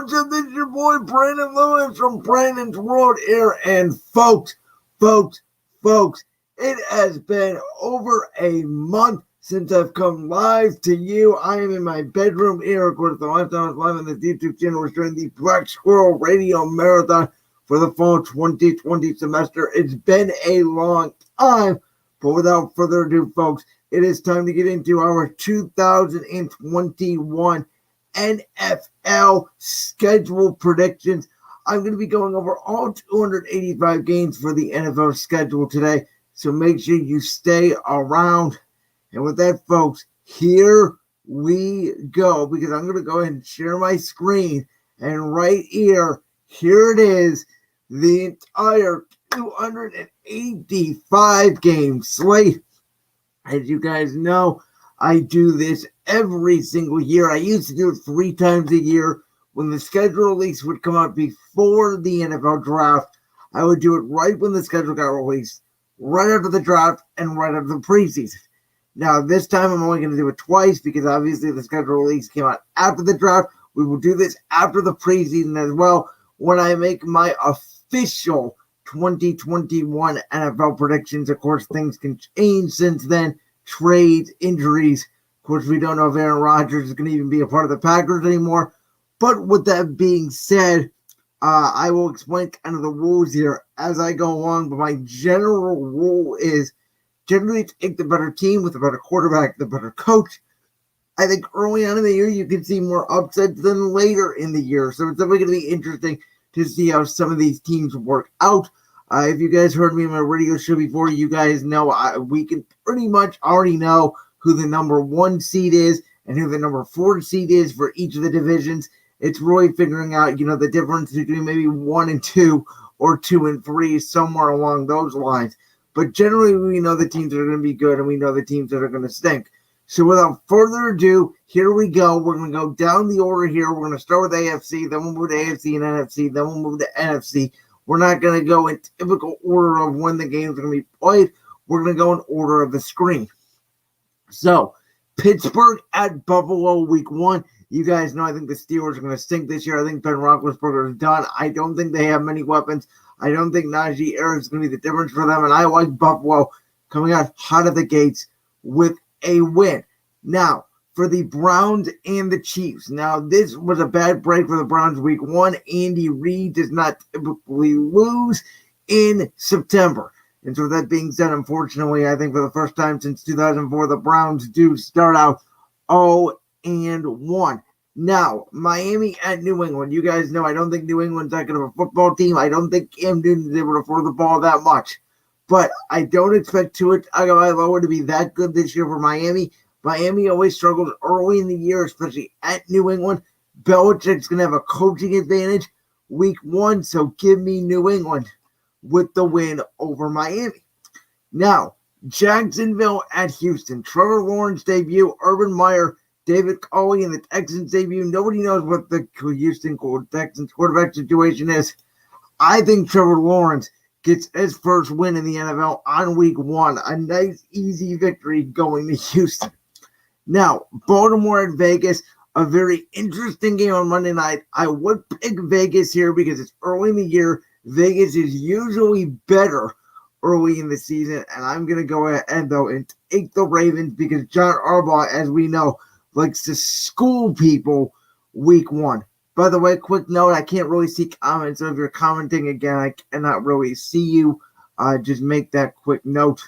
What's up? This is your boy Brandon Lewis from Brandon's World Air. And folks, it has been over a month since I've come live to you. I am in my bedroom here, of course, the last time I was live on this YouTube channel was during the Black Squirrel Radio Marathon for the fall 2020 semester. It's been a long time, but without further ado, folks, it is time to get into our 2021 NFL schedule predictions. I'm going to be going over all 285 games for the NFL schedule today, so make sure you stay around. And with that, folks, here we go, because I'm going to go ahead and share my screen, and right here it is, the entire 285 game slate. As you guys know, I do this every single year. I used to do it 3 times a year. When the schedule release would come out before the NFL draft, I would do it right when the schedule got released, right after the draft, and right after the preseason. Now, this time I'm only going to do it twice because obviously the schedule release came out after the draft. We will do this after the preseason as well when I make my official 2021 NFL predictions. Of course, things can change since then. Trades, injuries. Of course, we don't know if Aaron Rodgers is going to even be a part of the Packers anymore. But with that being said, I will explain kind of the rules here as I go along. But my general rule is generally take the better team with the better quarterback, the better coach. I think early on in the year, you can see more upsets than later in the year. So it's definitely going to be interesting to see how some of these teams work out. If you guys heard me on my radio show before, you guys know we can pretty much already know who the number 1 seed is and who the number 4 seed is for each of the divisions. It's really figuring out, the difference between maybe 1 and 2 or 2 and 3, somewhere along those lines. But generally, we know the teams that are going to be good and we know the teams that are going to stink. So without further ado, here we go. We're going to go down the order here. We're going to start with AFC, then we'll move to AFC and NFC, then we'll move to NFC. We're not going to go in typical order of when the games are going to be played. We're going to go in order of the screen. So, Pittsburgh at Buffalo week 1. You guys know I think the Steelers are going to stink this year. I think Ben Roethlisberger is done. I don't think they have many weapons. I don't think Najee Harris is going to be the difference for them. And I like Buffalo coming out hot of the gates with a win. Now, for the Browns and the Chiefs. Now, this was a bad break for the Browns week 1. Andy Reid does not typically lose in September. And so that being said, unfortunately, I think for the first time since 2004, the Browns do start out 0-1. Now, Miami at New England. You guys know I don't think New England's that good of a football team. I don't think Cam Newton is able to throw the ball that much. But I don't expect Tua Tagovailoa to be that good this year for Miami. Miami always struggles early in the year, especially at New England. Belichick's going to have a coaching advantage week 1, so give me New England with the win over Miami. Now, Jacksonville at Houston. Trevor Lawrence debut, Urban Meyer, David Culley, and the Texans debut. Nobody knows what the Houston Texans quarterback situation is. I think Trevor Lawrence gets his first win in the NFL on week 1. A nice, easy victory going to Houston. Now, Baltimore at Vegas, a very interesting game on Monday night. I would pick Vegas here because it's early in the year. Vegas is usually better early in the season, and I'm going to go ahead, though, and take the Ravens because John Harbaugh, as we know, likes to school people week 1. By the way, quick note, I can't really see comments, so if you're commenting again, I cannot really see you. Just make that quick note.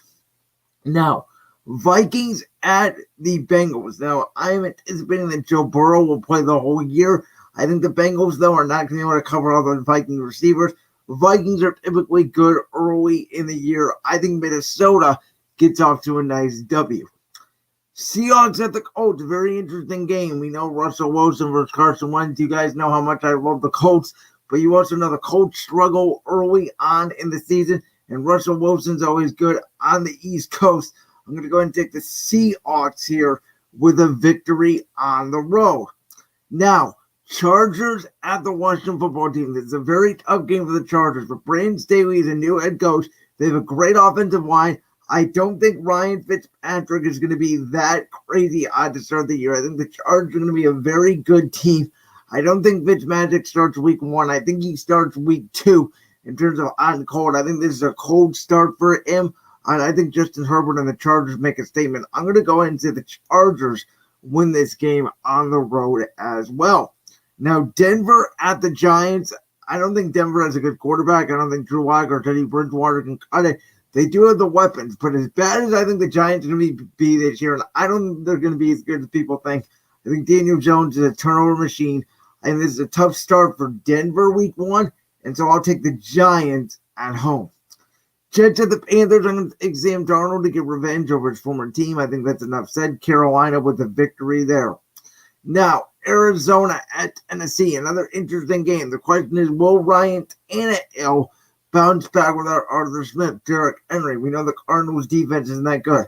Now, Vikings at the Bengals. Now, I'm anticipating that Joe Burrow will play the whole year. I think the Bengals, though, are not going to be able to cover all the Viking receivers. Vikings are typically good early in the year. I think Minnesota gets off to a nice W. Seahawks at the Colts, very interesting game. We know Russell Wilson versus Carson Wentz. You guys know how much I love the Colts, but you also know the Colts struggle early on in the season, and Russell Wilson's always good on the East Coast. I'm going to go ahead and take the Seahawks here with a victory on the road. Now, Chargers at the Washington football team. This is a very tough game for the Chargers, but Brandon Staley is a new head coach. They have a great offensive line. I don't think Ryan Fitzpatrick is going to be that crazy odd to start the year. I think the Chargers are going to be a very good team. I don't think Fitzmagic starts week 1. I think he starts week 2 in terms of on cold. I think this is a cold start for him. And I think Justin Herbert and the Chargers make a statement. I'm going to go ahead and say the Chargers win this game on the road as well. Now, Denver at the Giants. I don't think Denver has a good quarterback. I don't think Drew Lock or Teddy Bridgewater can cut it. They do have the weapons, but as bad as I think the Giants are going to be this year, and I don't think they're going to be as good as people think. I think Daniel Jones is a turnover machine, and this is a tough start for Denver week 1, and so I'll take the Giants at home. Jets at the Panthers. I'm going to take Sam Darnold to get revenge over his former team. I think that's enough said. Carolina with the victory there. Now, Arizona at Tennessee. Another interesting game. The question is, will Ryan Tannehill bounce back without Arthur Smith, Derrick Henry? We know the Cardinals' defense isn't that good.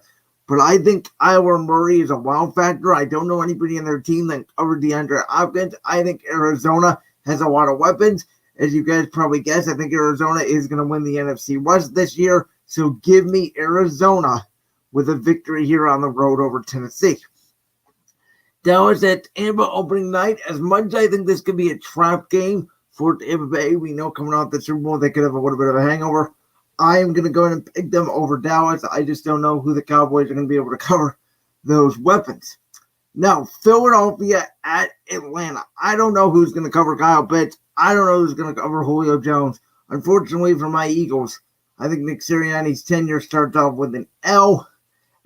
But I think Kyler Murray is a wow factor. I don't know anybody in their team that covered DeAndre Hopkins. I think Arizona has a lot of weapons. As you guys probably guessed, I think Arizona is going to win the NFC West this year. So give me Arizona with a victory here on the road over Tennessee. Dallas at Tampa opening night. As much as I think this could be a trap game for Tampa Bay, we know coming off the Super Bowl they could have a little bit of a hangover. I am going to go ahead and pick them over Dallas. I just don't know who the Cowboys are going to be able to cover those weapons. Now, Philadelphia at Atlanta. I don't know who's going to cover Kyle Pitts. I don't know who's going to cover Julio Jones. Unfortunately for my Eagles, I think Nick Sirianni's tenure starts off with an L,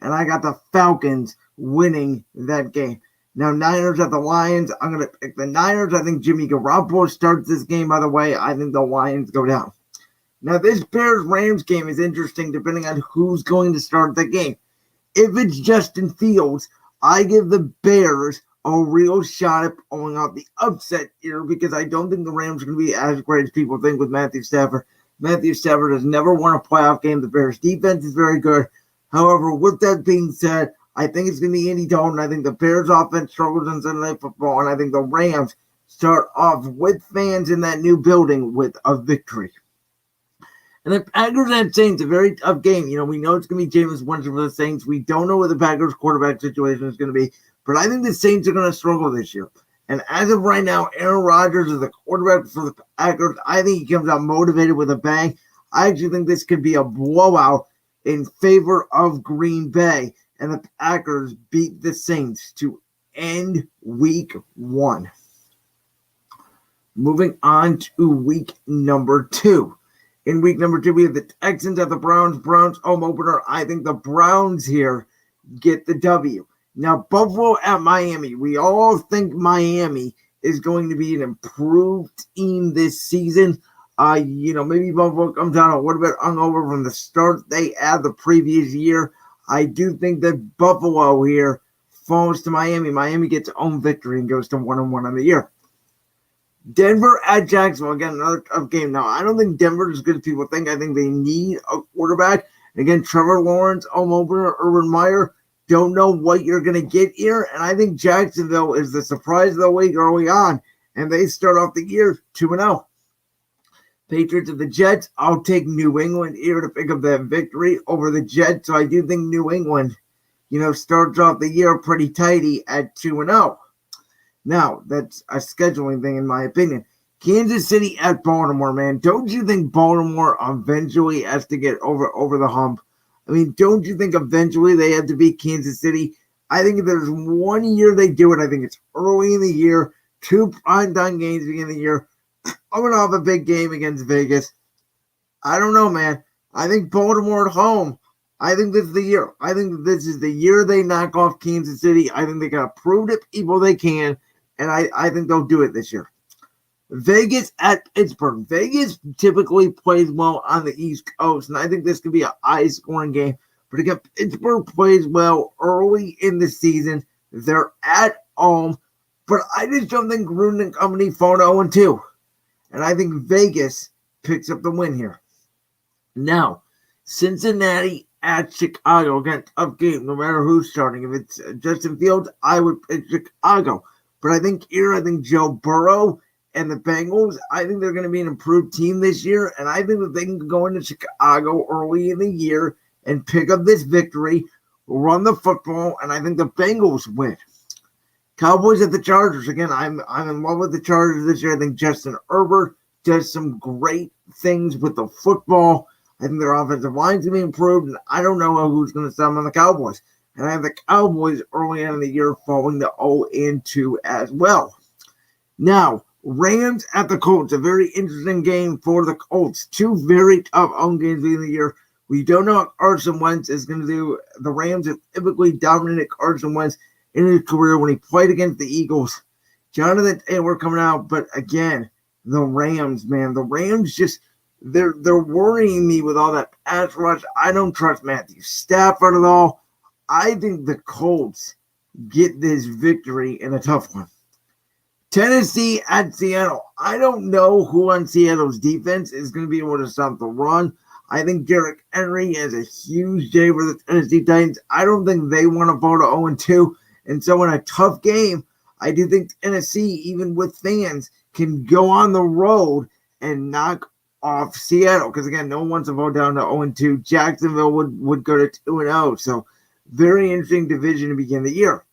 and I got the Falcons winning that game. Now, Niners at the Lions. I'm going to pick the Niners. I think Jimmy Garoppolo starts this game, by the way. I think the Lions go down. Now, this Bears-Rams game is interesting depending on who's going to start the game. If it's Justin Fields, I give the Bears a real shot at pulling out the upset here because I don't think the Rams are going to be as great as people think with Matthew Stafford. Matthew Stafford has never won a playoff game. The Bears' defense is very good. However, with that being said, I think it's going to be Andy Dalton. I think the Bears' offense struggles on Sunday Night Football, and I think the Rams start off with fans in that new building with a victory. And the Packers and Saints, a very tough game. You know, we know it's going to be Jameis Winston for the Saints. We don't know what the Packers quarterback situation is going to be, but I think the Saints are going to struggle this year. And as of right now, Aaron Rodgers is the quarterback for the Packers. I think he comes out motivated with a bang. I actually think this could be a blowout in favor of Green Bay, and the Packers beat the Saints to end week 1. Moving on to week number 2. In week number 2, we have the Texans at the Browns. Browns home opener. I think the Browns here get the W. Now, Buffalo at Miami. We all think Miami is going to be an improved team this season. Maybe Buffalo comes out a little bit hungover from the start they had the previous year. I do think that Buffalo here falls to Miami. Miami gets its own victory and goes to 1-1 on the year. Denver at Jacksonville. Again, another tough game. Now, I don't think Denver is as good as people think. I think they need a quarterback. Again, Trevor Lawrence, home opener, Urban Meyer. Don't know what you're going to get here. And I think Jacksonville is the surprise of the week early on. And they start off the year 2-0. Patriots at the Jets. I'll take New England here to pick up that victory over the Jets. So I do think New England, starts off the year pretty tidy at 2-0. Now, that's a scheduling thing in my opinion. Kansas City at Baltimore, man. Don't you think Baltimore eventually has to get over the hump? I mean, don't you think eventually they have to beat Kansas City? I think if there's one year they do it, I think it's early in the year. 2 primetime games beginning of the year. Coming off a big game against Vegas. I don't know, man. I think Baltimore at home. I think this is the year. I think this is the year they knock off Kansas City. I think they got to prove to people they can. And I think they'll do it this year. Vegas at Pittsburgh. Vegas typically plays well on the East Coast, and I think this could be a high-scoring game. But again, Pittsburgh plays well early in the season. They're at home, but I just don't think Gruden and company fall 0-2. And I think Vegas picks up the win here. Now, Cincinnati at Chicago. Again, tough game, no matter who's starting. If it's Justin Fields, I would pick Chicago. But I think Joe Burrow and the Bengals, I think they're going to be an improved team this year. And I think that they can go into Chicago early in the year and pick up this victory, run the football, and I think the Bengals win. Cowboys at the Chargers. Again, I'm in love with the Chargers this year. I think Justin Herbert does some great things with the football. I think their offensive line's going to be improved, and I don't know who's going to stop on the Cowboys. And I have the Cowboys early on in the year falling to 0-2 as well. Now, Rams at the Colts, a very interesting game for the Colts. Two very tough home games in the year. We don't know what Carson Wentz is going to do. The Rams have typically dominated Carson Wentz in his career when he played against the Eagles. Jonathan Taylor coming out, but again, the Rams, man, the Rams just they're worrying me with all that pass rush. I don't trust Matthew Stafford at all. I think the Colts get this victory in a tough one. Tennessee at Seattle. I don't know who on Seattle's defense is going to be able to stop the run. I think Derrick Henry is a huge day for the Tennessee Titans. I don't think they want to fall to 0-2. And so in a tough game, I do think Tennessee, even with fans, can go on the road and knock off Seattle. Because, again, no one wants to vote down to 0-2. Jacksonville would go to 2-0. So very interesting division to begin the year.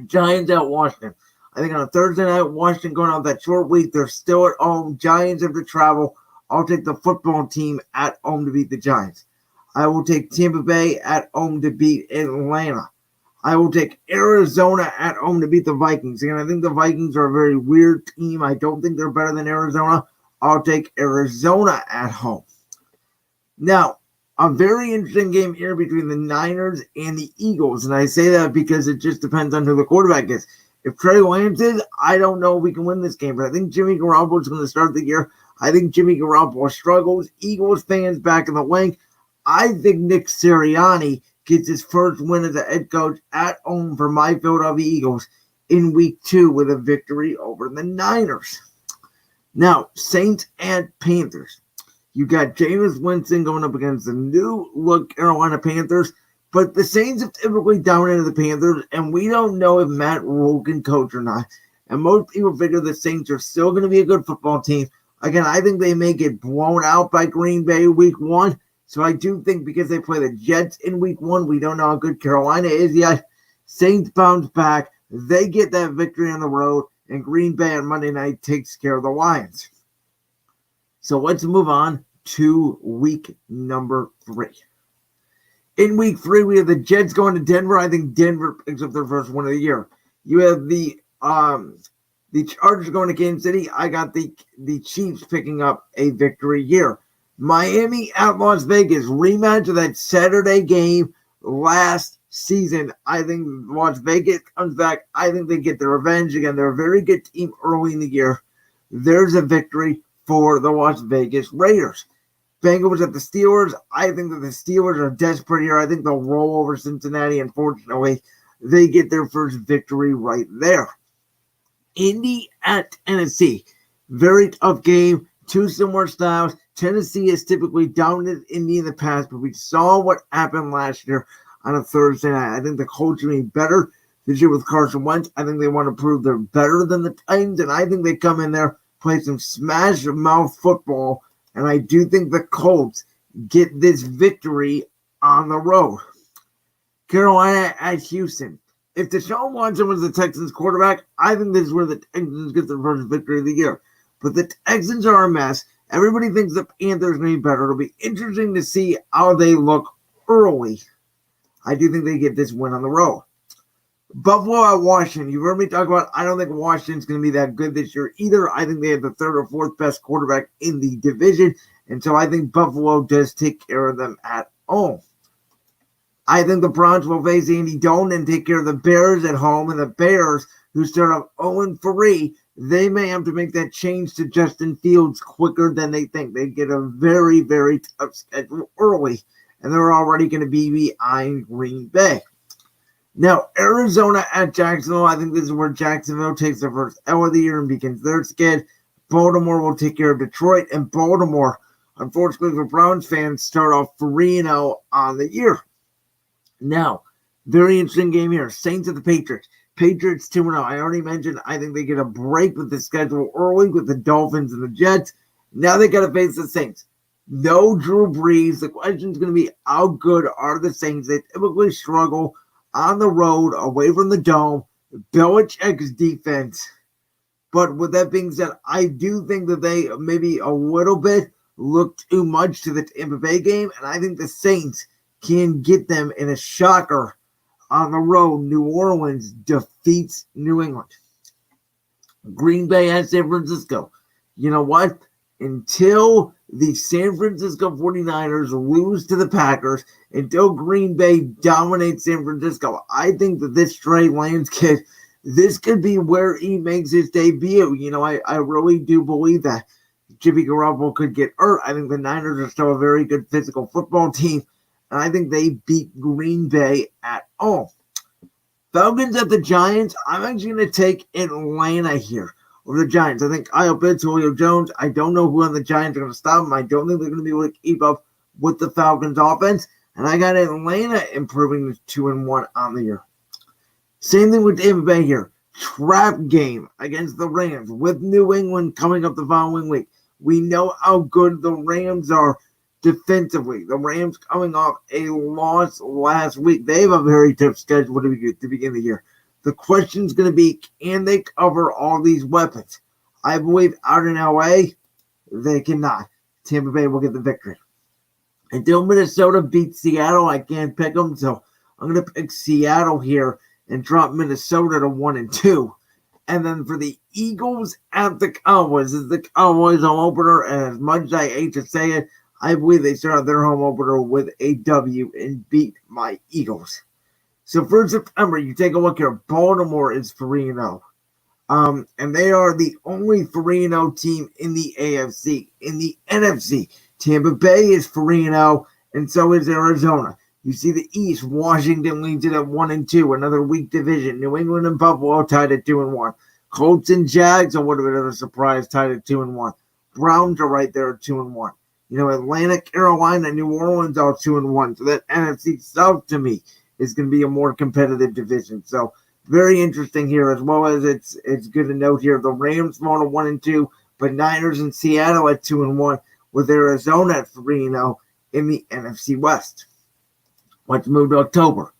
Giants at Washington. I think on a Thursday night, Washington going out that short week, they're still at home. Giants have to travel. I'll take the football team at home to beat the Giants. I will take Tampa Bay at home to beat Atlanta. I will take Arizona at home to beat the Vikings. Again, I think the Vikings are a very weird team. I don't think they're better than Arizona. I'll take Arizona at home. Now, a very interesting game here between the Niners and the Eagles. And I say that because it just depends on who the quarterback is. If Trey Lance is, I don't know if we can win this game. But I think Jimmy Garoppolo is going to start the year. I think Jimmy Garoppolo struggles. Eagles fans back in the link. I think Nick Sirianni gets his first win as a head coach at home for my Philadelphia Eagles in week 2 with a victory over the Niners. Now, Saints and Panthers. You got Jameis Winston going up against the new-look Carolina Panthers, but the Saints have typically dominated the Panthers, and we don't know if Matt Rule can coach or not. And most people figure the Saints are still going to be a good football team. Again, I think they may get blown out by Green Bay week 1. So I do think because they play the Jets in week 1, we don't know how good Carolina is yet. Saints bounce back. They get that victory on the road. And Green Bay on Monday night takes care of the Lions. So let's move on to week number 3. In week 3, we have the Jets going to Denver. I think Denver picks up their first win of the year. You have the Chargers going to Kansas City. I got the Chiefs picking up a victory here. Miami at Las Vegas, rematch of that Saturday game last season. I think Las Vegas comes back. I think they get their revenge again. They're a very good team early in the year. There's a victory for the Las Vegas Raiders. Bengals at the Steelers. I think that the Steelers are desperate here. I think they'll roll over Cincinnati. Unfortunately, they get their first victory right there. Indy at Tennessee. Very tough game. Two similar styles. Tennessee has typically dominated Indy in the past, but we saw what happened last year on a Thursday night. I think the Colts are going to be better this year with Carson Wentz. I think they want to prove they're better than the Titans, and I think they come in there, play some smash-mouth football, and I do think the Colts get this victory on the road. Carolina at Houston. If Deshaun Watson was the Texans quarterback, I think this is where the Texans get their first victory of the year. But the Texans are a mess. Everybody thinks the Panthers may be better. It'll be interesting to see how they look early. I do think they get this win on the road. Buffalo at Washington. You've heard me talk about, I don't think Washington's going to be that good this year either. I think they have the 3rd or 4th best quarterback in the division. And so I think Buffalo does take care of them at home. I think the Browns will face Andy Dalton and take care of the Bears at home. And the Bears, who start off 0-3, they may have to make that change to Justin Fields quicker than they think. They get a very, very tough schedule early, and they're already going to be behind Green Bay. Now, Arizona at Jacksonville. I think this is where Jacksonville takes their first L of the year and begins their skid. Baltimore will take care of Detroit, and Baltimore, unfortunately for Browns fans, start off 3-0 on the year. Now, very interesting game here. Saints at the Patriots. Patriots 2-0. I already mentioned I think they get a break with the schedule early with the Dolphins and the Jets. Now they got to face the Saints. No Drew Brees. The question is going to be how good are the Saints? They typically struggle on the road, away from the dome. Belichick's defense. But with that being said, I do think that they maybe a little bit look too much to the Tampa Bay game, and I think the Saints can get them in a shocker on the road. New Orleans defeats New England. Green Bay at San Francisco. You know what? Until the San Francisco 49ers lose to the Packers, until Green Bay dominates San Francisco, I think that this Trey Lance kid, this could be where he makes his debut. You know, I really do believe that Jimmy Garoppolo could get hurt. I think the Niners are still a very good physical football team, and I think they beat Green Bay at home. Falcons at the Giants. I'm actually going to take Atlanta here over the Giants. I think Kyle Pitts, Julio Jones. I don't know who on the Giants are going to stop them. I don't think they're going to be able to keep up with the Falcons offense. And I got Atlanta improving to 2-1 on the year. Same thing with Tampa Bay here. Trap game against the Rams with New England coming up the following week. We know how good the Rams are defensively. The Rams coming off a loss last week. They have a very tough schedule to begin the year. The question is going to be, can they cover all these weapons? I believe out in LA, they cannot. Tampa Bay will get the victory. Until Minnesota beats Seattle, I can't pick them, so I'm going to pick Seattle here and drop Minnesota to 1-2. And then for the Eagles at the Cowboys, this is the Cowboys home opener, and as much as I hate to say it, I believe they started their home opener with a W and beat my Eagles. So for September, you take a look here. Baltimore is 3-0. And they are the only 3-0 team in the AFC. In the NFC, Tampa Bay is 3-0, and so is Arizona. You see the East, Washington leads it at 1-2, another weak division. New England and Buffalo tied at 2-1. Colts and Jags are a bit of a surprise, tied at 2-1. Browns are right there at 2-1. You know, Atlanta, Carolina, New Orleans all 2-1. So that NFC South to me is going to be a more competitive division. So very interesting here, as well as it's good to note here the Rams fall to 1-2, but Niners and Seattle at 2-1, with Arizona at 3-0 in the NFC West. Let's move to October.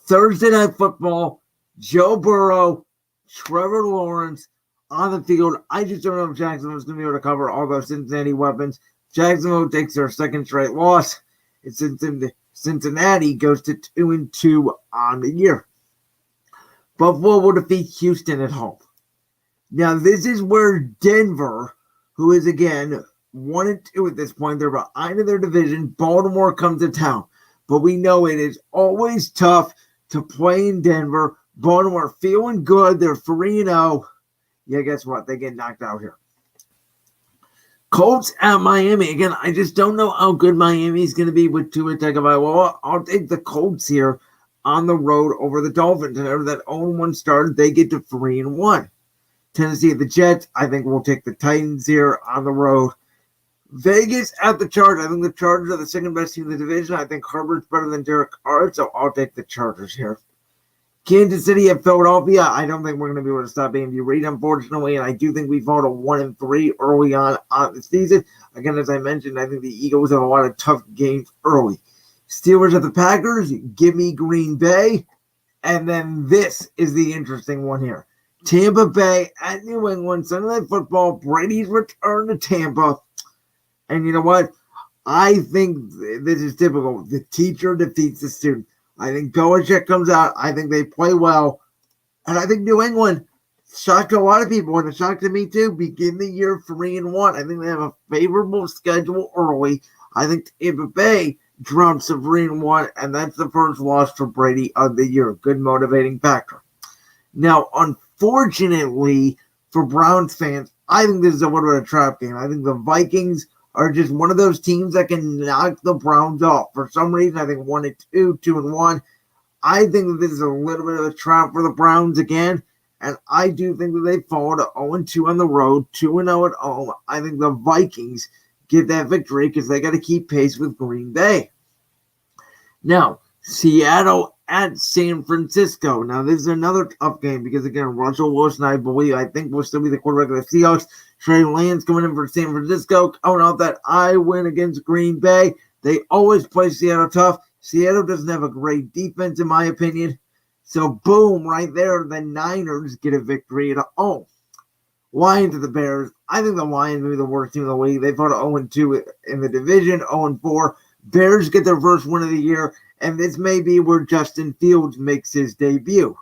Thursday Night Football, Joe Burrow, Trevor Lawrence on the field. I just don't know if Jacksonville's going to be able to cover all those Cincinnati weapons. Jacksonville takes their second straight loss. It's Cincinnati goes to 2-2 on the year. Buffalo will defeat Houston at home. Now, this is where Denver, who is again 1-2 at this point, they're behind in their division. Baltimore comes to town. But we know it is always tough to play in Denver. Baltimore feeling good. They're 3-0. Yeah, guess what? They get knocked out here. Colts at Miami. Again, I just don't know how good Miami is going to be with Tua Tagovailoa. I'll take the Colts here on the road over the Dolphins. And after that 0-1 start, they get to 3-1. Tennessee at the Jets. I think we'll take the Titans here on the road. Vegas at the Chargers. I think the Chargers are the second best team in the division. I think Herbert's better than Derek Carr, so I'll take the Chargers here. Kansas City at Philadelphia. I don't think we're going to be able to stop Andy Reid, unfortunately, and I do think we fall to 1-3 early on the season. Again, as I mentioned, I think the Eagles have a lot of tough games early. Steelers at the Packers. Give me Green Bay. And then this is the interesting one here. Tampa Bay at New England. Sunday Night Football. Brady's return to Tampa. And you know what? I think this is typical. The teacher defeats the student. I think Belichick comes out. I think they play well. And I think New England shocked a lot of people, and it shocked me too. Begin the year 3-1. I think they have a favorable schedule early. I think Tampa Bay drops to 3-1, and that's the first loss for Brady of the year. Good motivating factor. Now, unfortunately for Browns fans, I think this is a little bit of a trap game. I think the Vikings are just one of those teams that can knock the Browns off. For some reason, I think 1-2, 2-1. I think that this is a little bit of a trap for the Browns again. And I do think that they fall to 0-2 on the road, 2-0 at home. I think the Vikings get that victory because they got to keep pace with Green Bay. Now, Seattle at San Francisco. Now, this is another tough game because, again, Russell Wilson, I think will still be the quarterback of the Seahawks. Trey Lance coming in for San Francisco, coming off that win against Green Bay. They always play Seattle tough. Seattle doesn't have a great defense, in my opinion. So boom, right there, the Niners get a victory at home. Lions of the Bears. I think the Lions may be the worst team in the league. They fought 0-2 in the division, 0-4. Bears get their first win of the year, and this may be where Justin Fields makes his debut.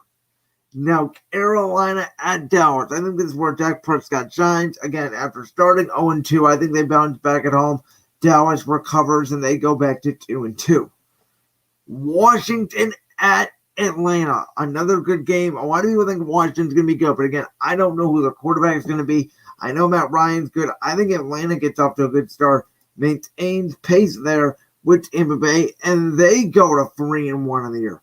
Now, Carolina at Dallas. I think this is where Dak Prescott shines. Again, after starting 0-2, I think they bounce back at home. Dallas recovers, and they go back to 2-2. Washington at Atlanta. Another good game. A lot of people think Washington's going to be good, but again, I don't know who the quarterback is going to be. I know Matt Ryan's good. I think Atlanta gets off to a good start, maintains pace there with Tampa Bay, and they go to 3-1 in the year.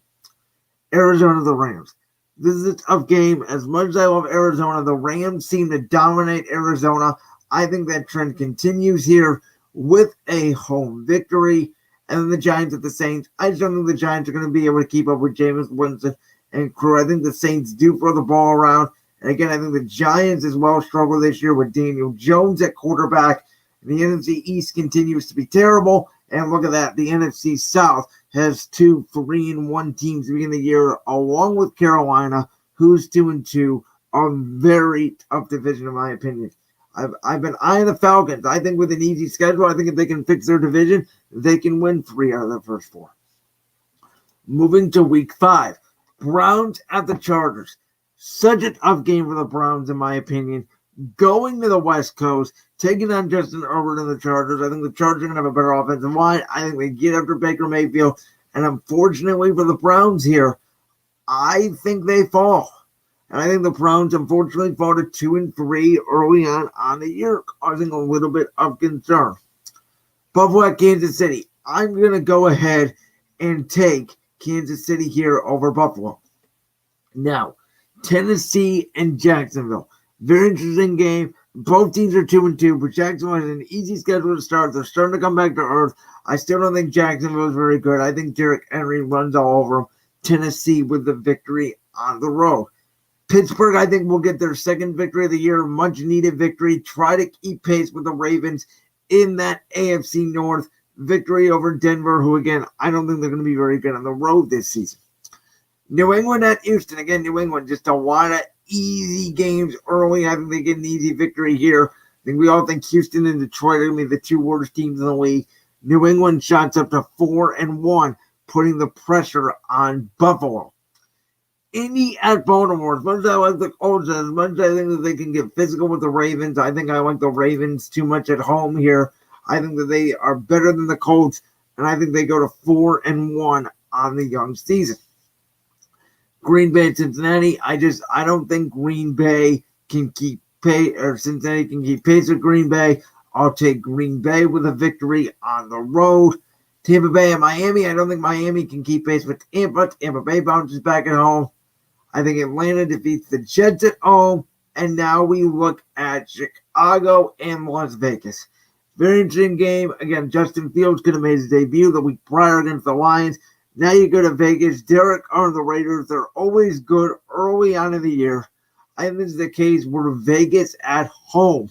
Arizona, the Rams. This is a tough game. As much as I love Arizona, the Rams seem to dominate Arizona. I think that trend continues here with a home victory. And then the Giants at the Saints. I just don't think the Giants are going to be able to keep up with Jameis Winston and crew. I think the Saints do throw the ball around. And again, I think the Giants as well struggle this year with Daniel Jones at quarterback. The NFC East continues to be terrible. And look at that. The NFC South has 2 3-1 teams to begin the year, along with Carolina, who's 2-2. A very tough division, in my opinion. I've been eyeing the Falcons. I think with an easy schedule, I think if they can fix their division, they can win 3 out of the first 4. Moving to week 5. Browns at the Chargers. Such a tough game for the Browns, in my opinion. Going to the West Coast, taking on Justin Herbert and the Chargers. I think the Chargers are going to have a better offensive line. I think they get after Baker Mayfield. And unfortunately for the Browns here, I think they fall. And I think the Browns unfortunately fall to 2-3 early on the year, causing a little bit of concern. Buffalo at Kansas City. I'm going to go ahead and take Kansas City here over Buffalo. Now, Tennessee and Jacksonville. Very interesting game. Both teams are 2-2, but Jacksonville has an easy schedule to start. They're starting to come back to earth. I still don't think Jacksonville is very good. I think Derrick Henry runs all over them. Tennessee with the victory on the road. Pittsburgh, I think, will get their second victory of the year. Much needed victory. Try to keep pace with the Ravens in that AFC North. Victory over Denver, who, again, I don't think they're going to be very good on the road this season. New England at Houston. Again, New England, just a lot of easy games early. I think they get an easy victory here. I think we all think Houston and Detroit are going to be the 2 worst teams in the league. New England shots up to 4-1, putting the pressure on Buffalo. Indy at Baltimore. As much as I like the Colts, as much as I think that they can get physical with the Ravens, I think I like the Ravens too much at home here. I think that they are better than the Colts, and I think they go to 4-1 on the young season. Green Bay and Cincinnati. I don't think Green Bay can keep pace, or Cincinnati can keep pace with Green Bay. I'll take Green Bay with a victory on the road. Tampa Bay and Miami. I don't think Miami can keep pace with Tampa. Tampa Bay bounces back at home. I think Atlanta defeats the Jets at home. And now we look at Chicago and Las Vegas. Very interesting game. Again, Justin Fields could have made his debut the week prior against the Lions. Now you go to Vegas. Derek Carr and the Raiders. They're always good early on in the year. I think this is the case where Vegas at home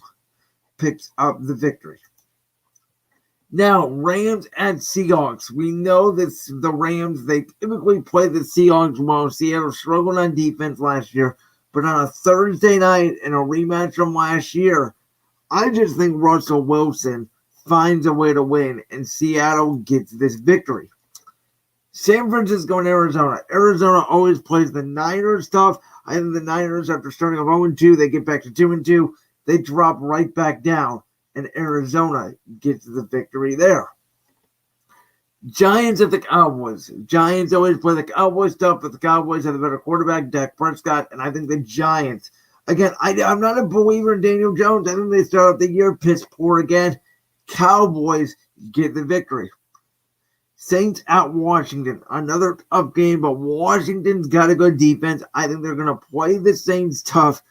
picks up the victory. Now, Rams at Seahawks. We know that the Rams, they typically play the Seahawks well. Seattle struggled on defense last year. But on a Thursday night in a rematch from last year, I just think Russell Wilson finds a way to win, and Seattle gets this victory. San Francisco and Arizona. Arizona always plays the Niners tough. I think the Niners, after starting off 0-2, they get back to 2-2. They drop right back down, and Arizona gets the victory there. Giants at the Cowboys. Giants always play the Cowboys tough, but the Cowboys have a better quarterback, Dak Prescott, and I think the Giants. Again, I'm not a believer in Daniel Jones. I think they start off the year piss poor again. Cowboys get the victory. Saints at Washington. Another tough game, but Washington's got a good defense. I think they're going to play the Saints tough,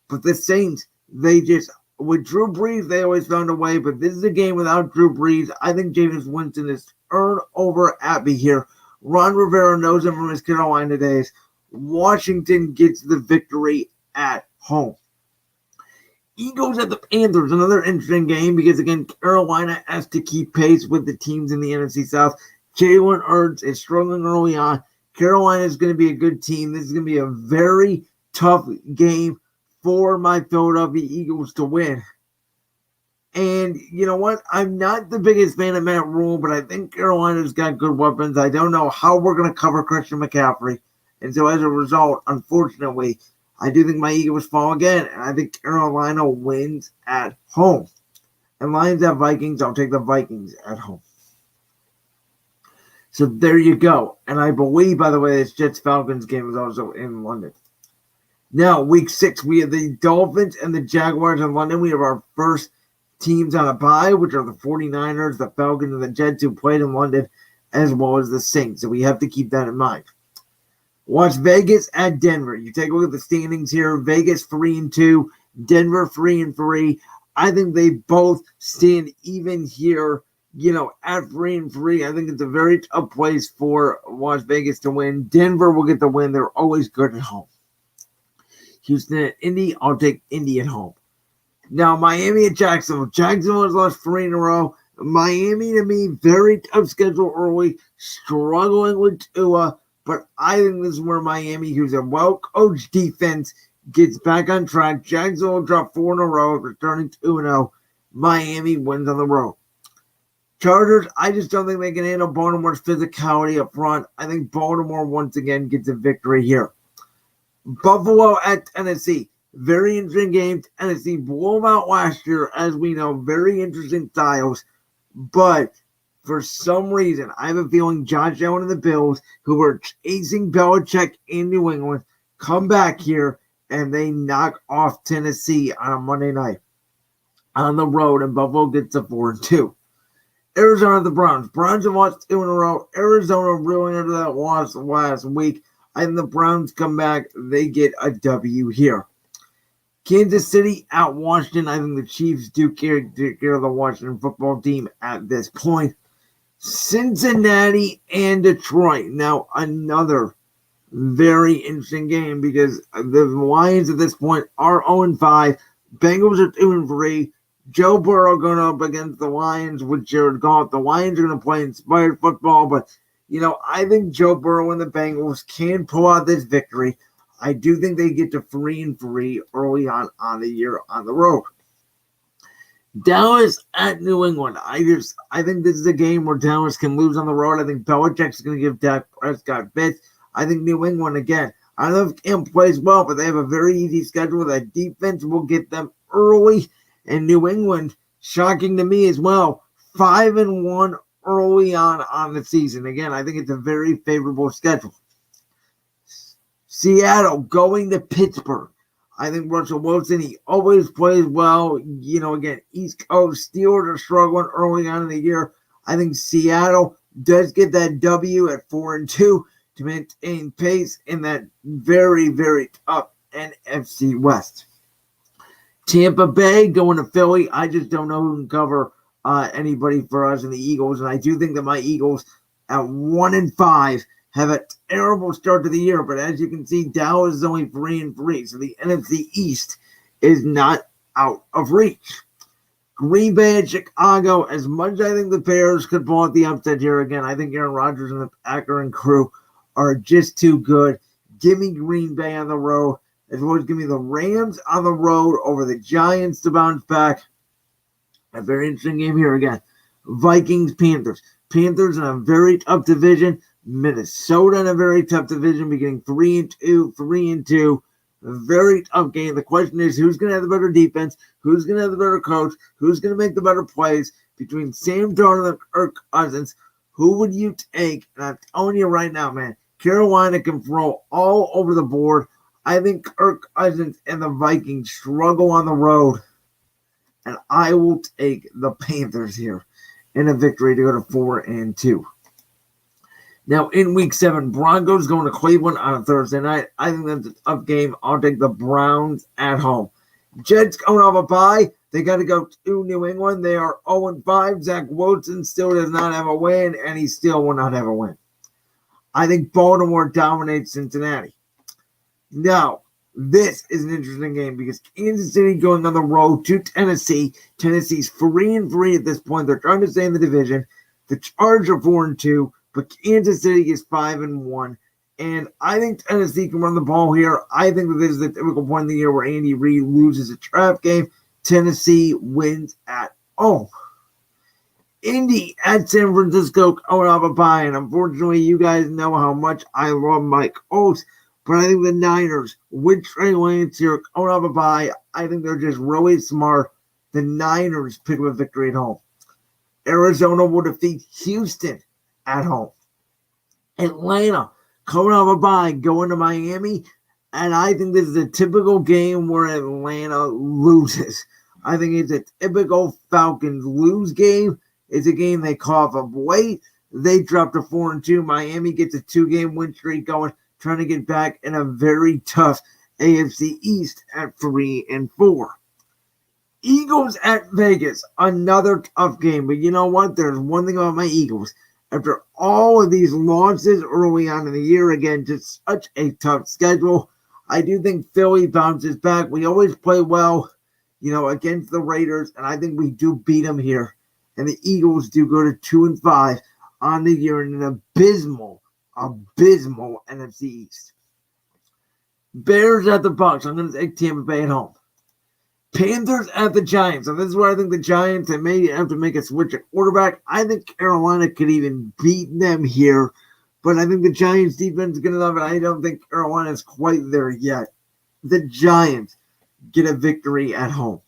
but the Saints, they just, with Drew Brees, they always found a way, but this is a game without Drew Brees. I think Jameis Winston is turned over at me here. Ron Rivera knows him from his Carolina days. Washington gets the victory at home. Eagles at the Panthers. Another interesting game because, again, Carolina has to keep pace with the teams in the NFC South. Jalen Hurts is struggling early on. Carolina is going to be a good team. This is going to be a very tough game for my Philadelphia Eagles to win. And you know what? I'm not the biggest fan of Matt Rule, but I think Carolina's got good weapons. I don't know how we're going to cover Christian McCaffrey. And so as a result, unfortunately, I do think my Eagles fall again. And I think Carolina wins at home. And Lions at Vikings, I'll take the Vikings at home. So there you go. And I believe, by the way, this Jets-Falcons game is also in London. Now, week 6, we have the Dolphins and the Jaguars in London. We have our first teams on a bye, which are the 49ers, the Falcons, and the Jets who played in London, as well as the Saints. So we have to keep that in mind. Watch Vegas at Denver. You take a look at the standings here. Vegas 3-2, Denver 3-3. I think they both stand even here, at 3-3. I think it's a very tough place for Las Vegas to win. Denver will get the win. They're always good at home. Houston at Indy. I'll take Indy at home. Now, Miami at Jacksonville. Jacksonville has lost 3 in a row. Miami, to me, very tough schedule early, struggling with Tua. But I think this is where Miami, who's a well-coached defense, gets back on track. Jacksonville dropped 4 in a row, returning 2-0. Miami wins on the road. Chargers, I just don't think they can handle Baltimore's physicality up front. I think Baltimore once again gets a victory here. Buffalo at Tennessee. Very interesting game. Tennessee blew them out last year, as we know. Very interesting styles. But for some reason, I have a feeling Josh Allen and the Bills, who were chasing Belichick in New England, come back here and they knock off Tennessee on a Monday night on the road, and Buffalo gets a 4-2. Arizona, the Browns. Browns have lost 2 in a row. Arizona really under that loss last week. I think the Browns come back. They get a W here. Kansas City at Washington. I think the Chiefs do care of the Washington football team at this point. Cincinnati and Detroit. Now, another very interesting game because the Lions at this point are 0-5. Bengals are 2-3. Joe Burrow going up against the Lions with Jared Goff. The Lions are going to play inspired football, but, I think Joe Burrow and the Bengals can pull out this victory. I do think they get to 3-3 early on the year on the road. Dallas at New England. I think this is a game where Dallas can lose on the road. I think Belichick's going to give Dak Prescott fits. I think New England, again, I don't know if Cam plays well, but they have a very easy schedule. That defense will get them early. And New England, shocking to me as well, 5-1 early on the season. Again, I think it's a very favorable schedule. Seattle going to Pittsburgh. I think Russell Wilson, he always plays well. Again, East Coast Steelers are struggling early on in the year. I think Seattle does get that W at 4-2 to maintain pace in that very, very tough NFC West. Tampa Bay going to Philly. I just don't know who can cover anybody for us in the Eagles. And I do think that my Eagles at 1-5 have a terrible start to the year. But as you can see, Dallas is only 3-3. So the NFC East is not out of reach. Green Bay and Chicago. As much as I think the Bears could pull out the upset here again, I think Aaron Rodgers and the Packer and crew are just too good. Give me Green Bay on the road. As well as give me the Rams on the road over the Giants to bounce back. A very interesting game here again. Vikings, Panthers. Panthers in a very tough division. Minnesota in a very tough division, beginning 3-2. A very tough game. The question is, who's going to have the better defense? Who's going to have the better coach? Who's going to make the better plays? Between Sam Darnold and Kirk Cousins, who would you take? And I'm telling you right now, man, Carolina can throw all over the board. I think Kirk Cousins and the Vikings struggle on the road. And I will take the Panthers here in a victory to go to 4-2. Now, in Week 7, Broncos going to Cleveland on a Thursday night. I think that's a tough game. I'll take the Browns at home. Jets going off a bye. They got to go to New England. They are 0-5. Zach Wilson still does not have a win, and he still will not have a win. I think Baltimore dominates Cincinnati. Now, this is an interesting game because Kansas City going on the road to Tennessee. Tennessee's 3-3 at this point. They're trying to stay in the division. The Chargers are 4-2, but Kansas City is 5-1. And I think Tennessee can run the ball here. I think that this is the typical point in the year where Andy Reid loses a trap game. Tennessee wins at home. Indy at San Francisco coming off a bye. And unfortunately, you guys know how much I love Mike Oates. But I think the Niners, with Trey Lance here coming off a bye, I think they're just really smart. The Niners pick up a victory at home. Arizona will defeat Houston at home. Atlanta coming off a bye, going to Miami. And I think this is a typical game where Atlanta loses. I think it's a typical Falcons lose game. It's a game they cough up late. They drop to 4-2. Miami gets a 2-game win streak going, trying to get back in a very tough AFC East at 3-4. Eagles at Vegas, another tough game. But you know what? There's one thing about my Eagles. After all of these losses early on in the year, again, just such a tough schedule, I do think Philly bounces back. We always play well, against the Raiders, and I think we do beat them here. And the Eagles do go to 2-5 on the year in an abysmal NFC East. Bears at the Bucs. I'm going to take Tampa Bay at home. Panthers at the Giants. And this is where I think the Giants, they may have to make a switch at quarterback. I think Carolina could even beat them here. But I think the Giants defense is going to love it. I don't think Carolina is quite there yet. The Giants get a victory at home.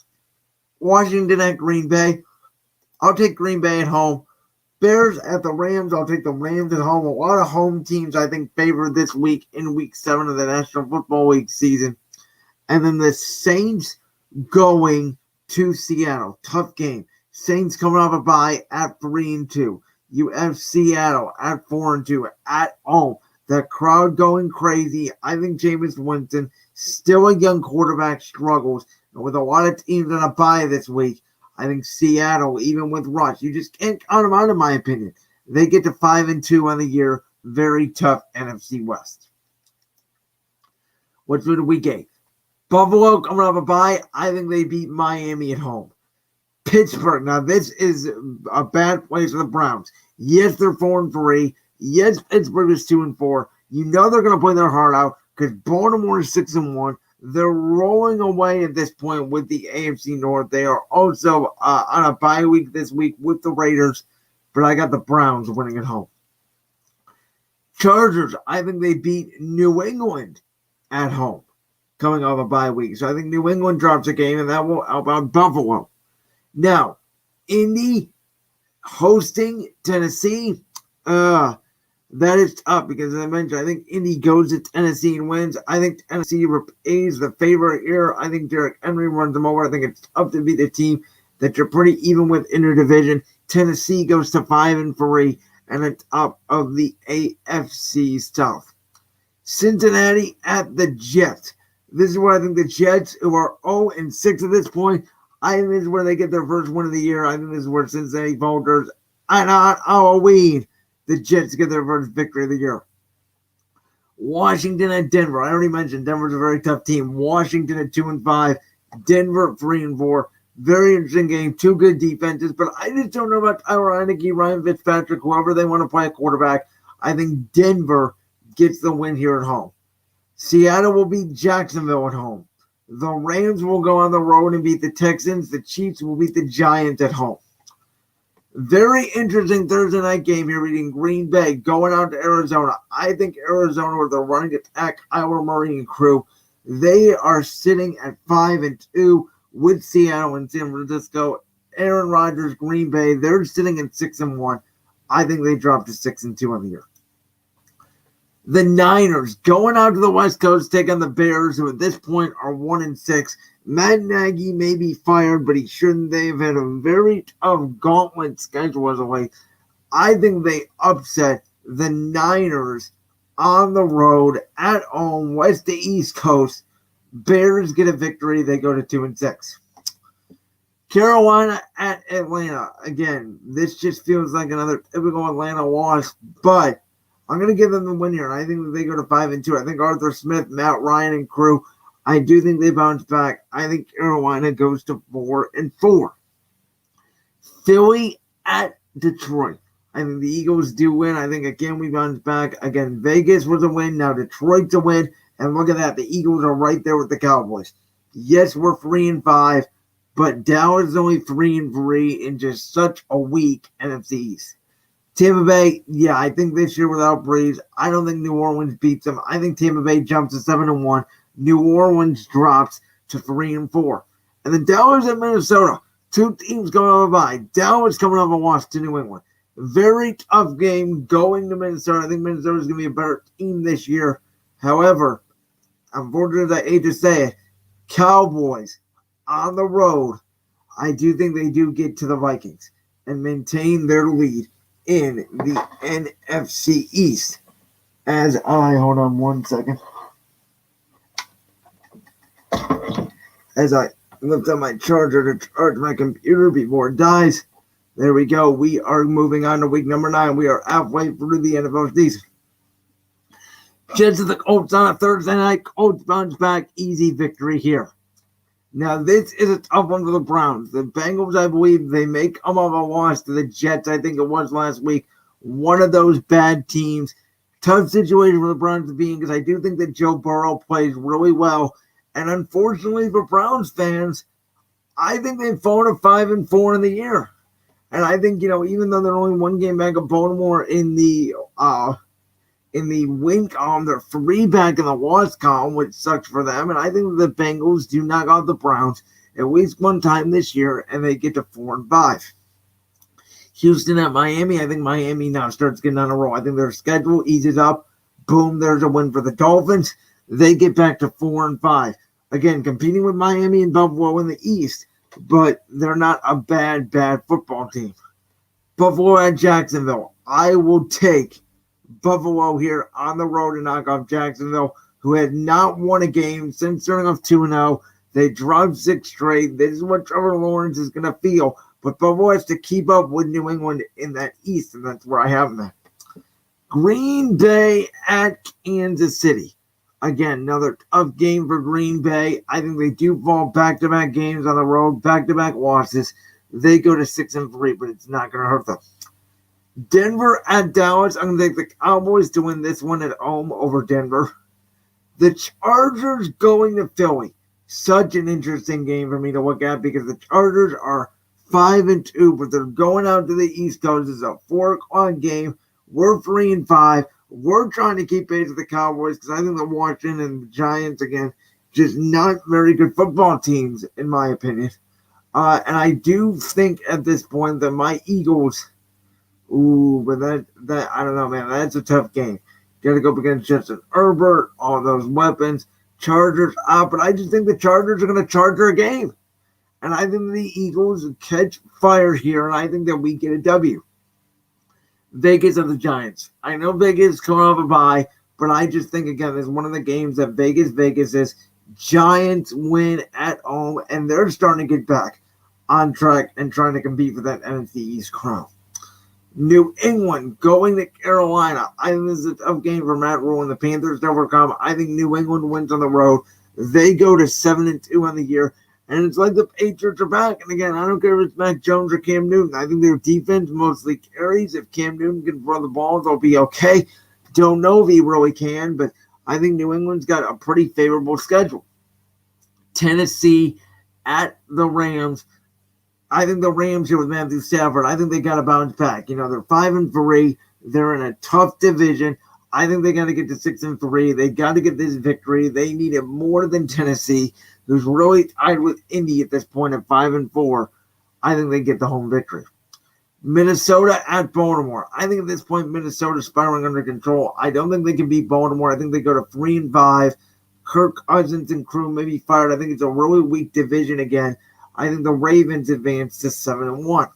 Washington at Green Bay. I'll take Green Bay at home. Bears at the Rams. I'll take the Rams at home. A lot of home teams, I think, favored this week in Week 7 of the National Football League season. And then the Saints going to Seattle. Tough game. Saints coming off a bye at 3-2. You have Seattle at 4-2 at home. The crowd going crazy. I think Jameis Winston, still a young quarterback, struggles. And with a lot of teams on a bye this week, I think Seattle, even with Rush, you just can't count them out, in my opinion. They get to 5-2 on the year. Very tough NFC West. What's with week 8? Buffalo coming off a bye. I think they beat Miami at home. Pittsburgh. Now, this is a bad place for the Browns. Yes, they're 4-3. Yes, Pittsburgh is 2-4. You know they're going to play their heart out because Baltimore is 6-1. They're rolling away at this point with the AFC North. They are also on a bye week this week with the Raiders, but I got the Browns winning at home. Chargers, I think they beat New England at home, coming off a bye week. So I think New England drops a game, and that will help out Buffalo. Now, Indy hosting Tennessee. That is tough because, as I mentioned, I think Indy goes to Tennessee and wins. I think Tennessee repays the favor here. I think Derrick Henry runs them over. I think it's tough to beat a team that you're pretty even with in your division. Tennessee goes to 5-3 and the top of the AFC South. Cincinnati at the Jets. This is where I think the Jets, who are 0-6 at this point, I think this is where they get their first win of the year. I think this is where Cincinnati voters, and on Halloween, the Jets get their first victory of the year. Washington at Denver. I already mentioned Denver's a very tough team. Washington at 2-5. Denver 3-4. Very interesting game. Two good defenses, but I just don't know about Tyler Heineke, Ryan Fitzpatrick, whoever they want to play a quarterback. I think Denver gets the win here at home. Seattle will beat Jacksonville at home. The Rams will go on the road and beat the Texans. The Chiefs will beat the Giants at home. Very interesting Thursday night game here between Green Bay going out to Arizona. I think Arizona, with their running attack, Kyler Murray and crew, they are sitting at 5-2 with Seattle and San Francisco. Aaron Rodgers, Green Bay, they're sitting at 6-1. I think they dropped to 6-2 on the year. The Niners going out to the West Coast, take on the Bears, who at this point are 1-6. Matt Nagy may be fired, but he shouldn't. They've had a very tough gauntlet schedule as of late. I think they upset the Niners on the road, at home, west to east coast. Bears get a victory. They go to 2-6. Carolina at Atlanta. Again, this just feels like another typical Atlanta loss, but I'm going to give them the win here, and I think that they go to 5-2. I think Arthur Smith, Matt Ryan, and crew, I do think they bounce back. I think Carolina goes to 4-4. Philly at Detroit. I think the Eagles do win. I think, again, we bounce back. Again, Vegas was a win. Now Detroit's a win. And look at that. The Eagles are right there with the Cowboys. Yes, we're 3-5, but Dallas is only 3-3 in just such a weak NFC East. Tampa Bay, yeah, I think this year without Breeze, I don't think New Orleans beats them. I think Tampa Bay jumps to 7-1. New Orleans drops to 3-4. And then Dallas and Minnesota, two teams going off a bye. Dallas coming off a loss to New England. Very tough game going to Minnesota. I think Minnesota is going to be a better team this year. However, unfortunately, I hate to say it, Cowboys on the road, I do think they do get to the Vikings and maintain their lead in the NFC East. Hold on one second. As I lift up my charger to charge my computer before it dies. There we go. We are moving on to week number 9. We are halfway through the NFL season. Jets of the Colts on a Thursday night. Colts bounce back. Easy victory here. Now, this is a tough one for the Browns. The Bengals, I believe, they may come off a loss to the Jets. I think it was last week. One of those bad teams. Tough situation for the Browns to be in because I do think that Joe Burrow plays really well. And unfortunately for Browns fans, I think they've fallen to 5-4 in the year. And I think, even though they're only one game back of Baltimore in the win column, they're 3 back in the loss column, which sucks for them. And I think the Bengals do knock out the Browns at least one time this year, and they get to 4-5. Houston at Miami. I think Miami now starts getting on a roll. I think their schedule eases up. Boom, there's a win for the Dolphins. They get back to 4-5. Again, competing with Miami and Buffalo in the East, but they're not a bad football team. Buffalo at Jacksonville. I will take Buffalo here on the road to knock off Jacksonville, who had not won a game since starting off 2-0. They dropped 6 straight. This is what Trevor Lawrence is going to feel. But Buffalo has to keep up with New England in that East, and that's where I have them at. Green Bay at Kansas City. Again, another tough game for Green Bay. I think they do fall back-to-back games on the road, back-to-back losses. They go to 6-3, but it's not going to hurt them. Denver at Dallas. I'm going to take the Cowboys to win this one at home over Denver. The Chargers going to Philly. Such an interesting game for me to look at because the Chargers are 5-2, but they're going out to the East Coast. It's a 4 o'clock game. We're 3-5. We're trying to keep pace with the Cowboys because I think the Washington and the Giants, again, just not very good football teams, in my opinion. And I do think at this point that my Eagles, but that I don't know, man. That's a tough game. Got to go up against Justin Herbert, all those weapons. Chargers but I just think the Chargers are going to charger a game. And I think the Eagles catch fire here, and I think that we get a W. Vegas and the Giants. I know Vegas is coming off a bye, but I just think, again, this is one of the games that Vegas is. Giants win at home, and they're starting to get back on track and trying to compete for that NFC East crown. New England going to Carolina. I think this is a tough game for Matt Rule and the Panthers to overcome. I think New England wins on the road. They go to 7-2 on the year. And it's like the Patriots are back. And again, I don't care if it's Mac Jones or Cam Newton. I think their defense mostly carries. If Cam Newton can throw the ball, they'll be okay. Don't know if he really can, but I think New England's got a pretty favorable schedule. Tennessee at the Rams. I think the Rams here with Matthew Stafford, I think they got to bounce back. They're 5-3. They're in a tough division. I think they got to get to 6-3. They got to get this victory. They need it more than Tennessee, who's really tied with Indy at this point at 5-4. I think they get the home victory. Minnesota at Baltimore. I think at this point, Minnesota's spiraling under control. I don't think they can beat Baltimore. I think they go to 3-5. Kirk Cousins and crew may be fired. I think it's a really weak division again. I think the Ravens advance to 7-1.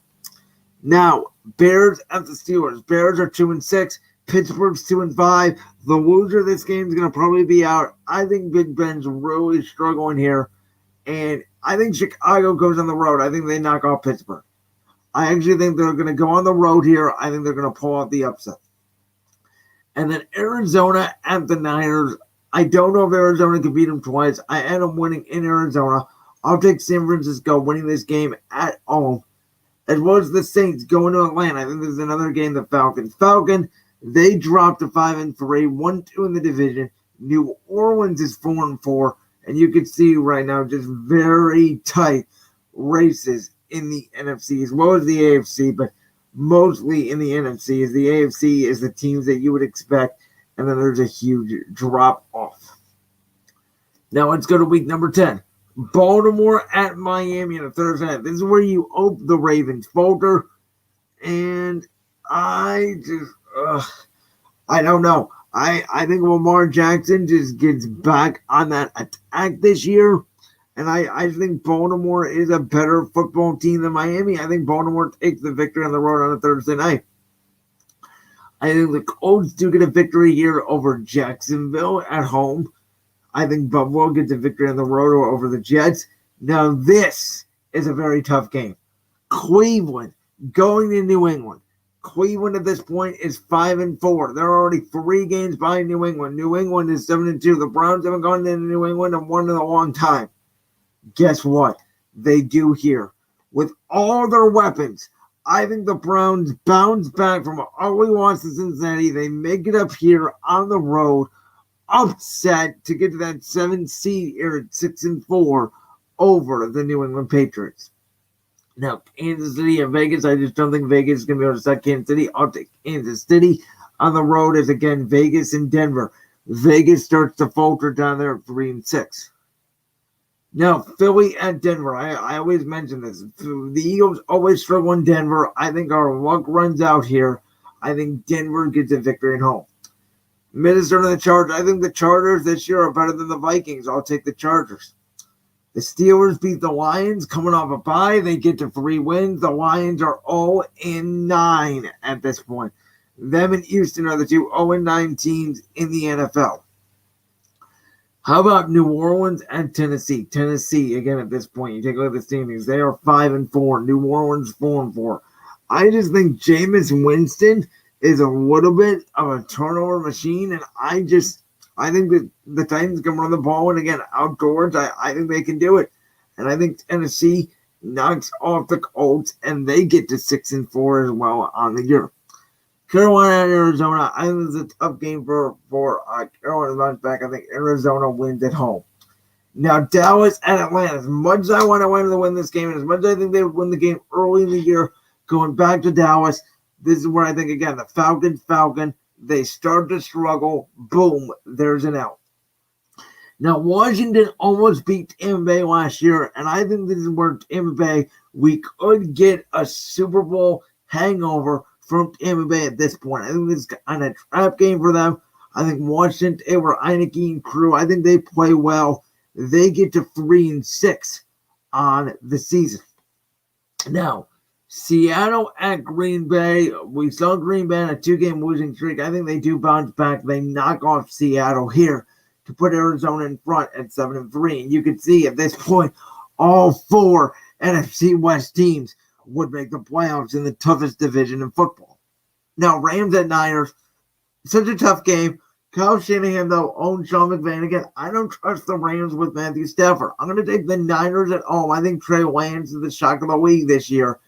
Now, Bears at the Steelers. Bears are 2-6. Pittsburgh's 2-5. The loser of this game is going to probably be out. I think Big Ben's really struggling here. And I think Chicago goes on the road. I think they knock off Pittsburgh. I actually think they're going to go on the road here. I think they're going to pull out the upset. And then Arizona at the Niners. I don't know if Arizona can beat them twice. I end up winning in Arizona. I'll take San Francisco winning this game at home. as well as the Saints going to Atlanta. I think this is another game. The Falcons, they dropped to 5-3, 1-2 in the division. New Orleans is 4-4, and you can see right now just very tight races in the NFC as well as the AFC, but mostly in the NFC. As the AFC is the teams that you would expect, and then there's a huge drop off. Now let's go to week number 10. Baltimore at Miami on a Thursday night. This is where you open the Ravens folder, and I don't know. I think Lamar Jackson just gets back on that attack this year, and I think Baltimore is a better football team than Miami. I think Baltimore takes the victory on the road on a Thursday night. I think the Colts do get a victory here over Jacksonville at home. I think Buffalo gets a victory on the road over the Jets. Now, this is a very tough game. Cleveland going to New England. Cleveland at this point is 5-4. They're already 3 games behind New England. New England is 7-2. The Browns haven't gone into New England and won in a long time. Guess what? They do here. With all their weapons, I think the Browns bounce back from an ugly loss to Cincinnati. They make it up here on the road. Upset to get to that 7th seed here at 6-4 over the New England Patriots. Now, Kansas City and Vegas, I just don't think Vegas is going to be able to stop Kansas City. I'll take Kansas City. On the road is, again, Vegas and Denver. Vegas starts to falter down there at 3-6. Now, Philly at Denver. I always mention this. The Eagles always struggle in Denver. I think our luck runs out here. I think Denver gets a victory at home. Minnesota and the Chargers. I think the Chargers this year are better than the Vikings. I'll take the Chargers. The Steelers beat the Lions coming off a bye. They get to 3 wins. The Lions are 0-9 at this point. Them and Houston are the 2 0-9 teams in the NFL. How about New Orleans and Tennessee? Tennessee, again, at this point, you take a look at the standings. They are 5-4. New Orleans 4-4. I just think Jameis Winston is a little bit of a turnover machine, and I think that the Titans can run the ball, and again, outdoors, I think they can do it. And I think Tennessee knocks off the Colts, and they get to 6-4 as well on the year. Carolina and Arizona, I think it's a tough game for Carolina bounce back. I think Arizona wins at home. Now, Dallas and Atlanta, as much as I want Atlanta to win this game, and as much as I think they would win the game early in the year, going back to Dallas, this is where I think, again, the Falcon, they start to struggle. Boom, there's an out. Now, Washington almost beat Tampa Bay last year, and I think this is where Tampa Bay, we could get a Super Bowl hangover from Tampa Bay at this point. I think this is kind of a trap game for them. I think Washington, Taylor, Heineke, and crew, I think they play well. They get to 3-6 on the season. Now, Seattle at Green Bay. We saw Green Bay on a 2-game losing streak. I think they do bounce back. They knock off Seattle here to put Arizona in front at 7-3. And you can see at this point, all 4 NFC West teams would make the playoffs in the toughest division in football. Now, Rams at Niners. Such a tough game. Kyle Shanahan, though, owns Sean McVay. Again, I don't trust the Rams with Matthew Stafford. I'm going to take the Niners at home. I think Trey Lance is the shock of the league this year.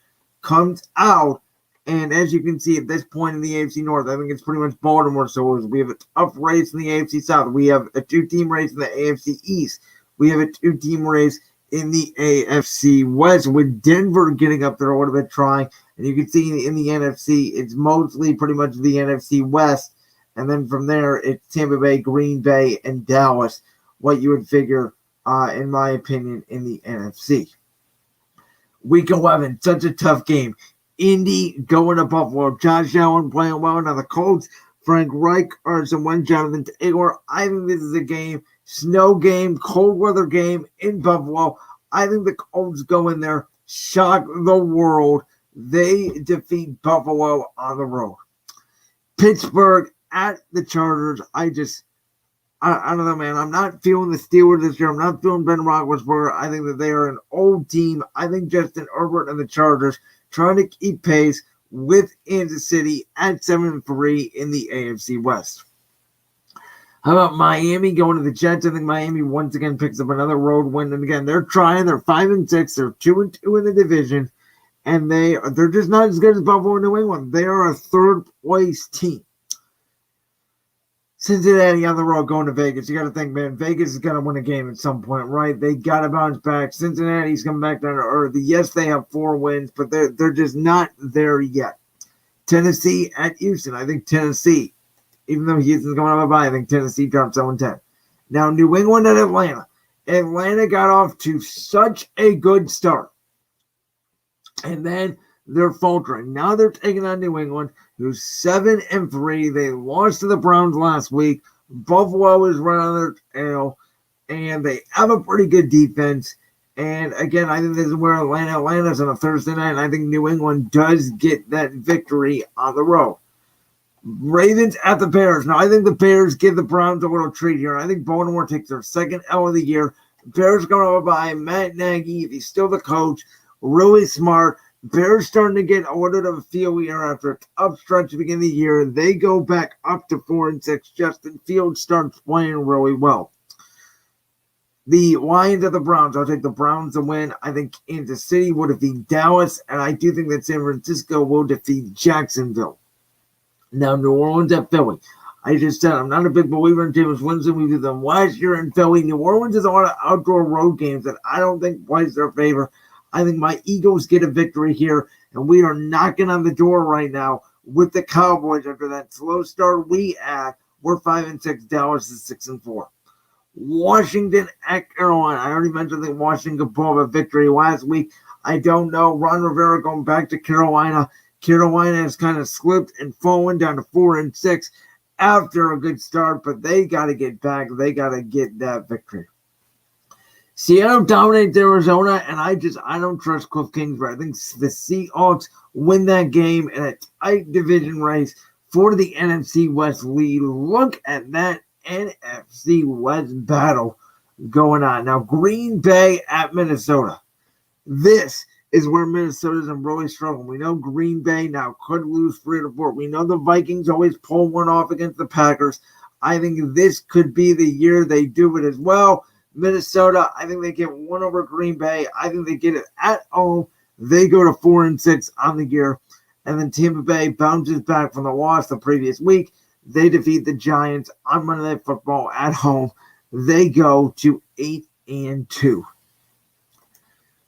Comes out, and as you can see at this point in the AFC North, I think it's pretty much Baltimore. So we have a tough race in the AFC South. We have a 2-team race in the AFC East. We have a 2-team race in the AFC West, with Denver getting up there a little bit trying. And you can see in the NFC, it's mostly pretty much the NFC West. And then from there, it's Tampa Bay, Green Bay, and Dallas, what you would figure, in my opinion, in the NFC. Week 11, such a tough game. Indy going to Buffalo. Josh Allen playing well. Now the Colts, Frank Reich, Carson Wentz, Jonathan Taylor. I think this is a game, snow game, cold weather game in Buffalo. I think the Colts go in there, shock the world. They defeat Buffalo on the road. Pittsburgh at the Chargers. I don't know, man. I'm not feeling the Steelers this year. I'm not feeling Ben Roethlisberger. I think that they are an old team. I think Justin Herbert and the Chargers trying to keep pace with Kansas City at 7-3 in the AFC West. How about Miami going to the Jets? I think Miami once again picks up another road win. And again, they're trying. They're 5-6. They're 2-2 in the division. and they're just not as good as Buffalo and New England. They are a third-place team. Cincinnati on the road going to Vegas. You got to think, man, Vegas is going to win a game at some point, right? They got to bounce back. Cincinnati's coming back down to earth. Yes, they have 4 wins, but they're just not there yet. Tennessee at Houston. I think Tennessee, even though Houston's going to bye, I think Tennessee drops 0-10. Now, New England at Atlanta. Atlanta got off to such a good start. And then they're faltering. Now they're taking on New England, who's 7-3. They lost to the Browns last week. Buffalo is right on their tail, and they have a pretty good defense. And again, I think this is where Atlanta's on a Thursday night, and I think New England does get that victory on the road. Ravens at the Bears. Now, I think the Bears give the Browns a little treat here. I think Baltimore takes their second L of the year. Bears going over by Matt Nagy, if he's still the coach, really smart. Bears starting to get a little bit of a feel here after a tough stretch at the beginning of the year. They go back up to 4-6. Justin Fields starts playing really well. The Lions at the Browns. I'll take the Browns to win. I think Kansas City will defeat Dallas, and I do think that San Francisco will defeat Jacksonville. Now, New Orleans at Philly. I just said I'm not a big believer in Jameis Winston. We did them last year in Philly. New Orleans has a lot of outdoor road games that I don't think plays their favor. I think my Eagles get a victory here, and we are knocking on the door right now with the Cowboys after that slow start we had. We're 5-6. Dallas is 6-4. Washington at Carolina. I already mentioned that Washington could pull a victory last week. I don't know. Ron Rivera going back to Carolina. Carolina has kind of slipped and fallen down to 4-6 after a good start, but they got to get back. They got to get that victory. Seattle dominates Arizona, and I don't trust Cliff Kingsbury. I think the Seahawks win that game in a tight division race for the NFC West lead. Look at that NFC West battle going on. Now, Green Bay at Minnesota. This is where Minnesota's in really struggle. We know Green Bay now could lose 3-4. We know the Vikings always pull one off against the Packers. I think this could be the year they do it as well. Minnesota, I think they get one over Green Bay. I think they get it at home. They go to 4-6 on the year. And then Tampa Bay bounces back from the loss the previous week. They defeat the Giants on Monday Night Football at home. They go to 8-2.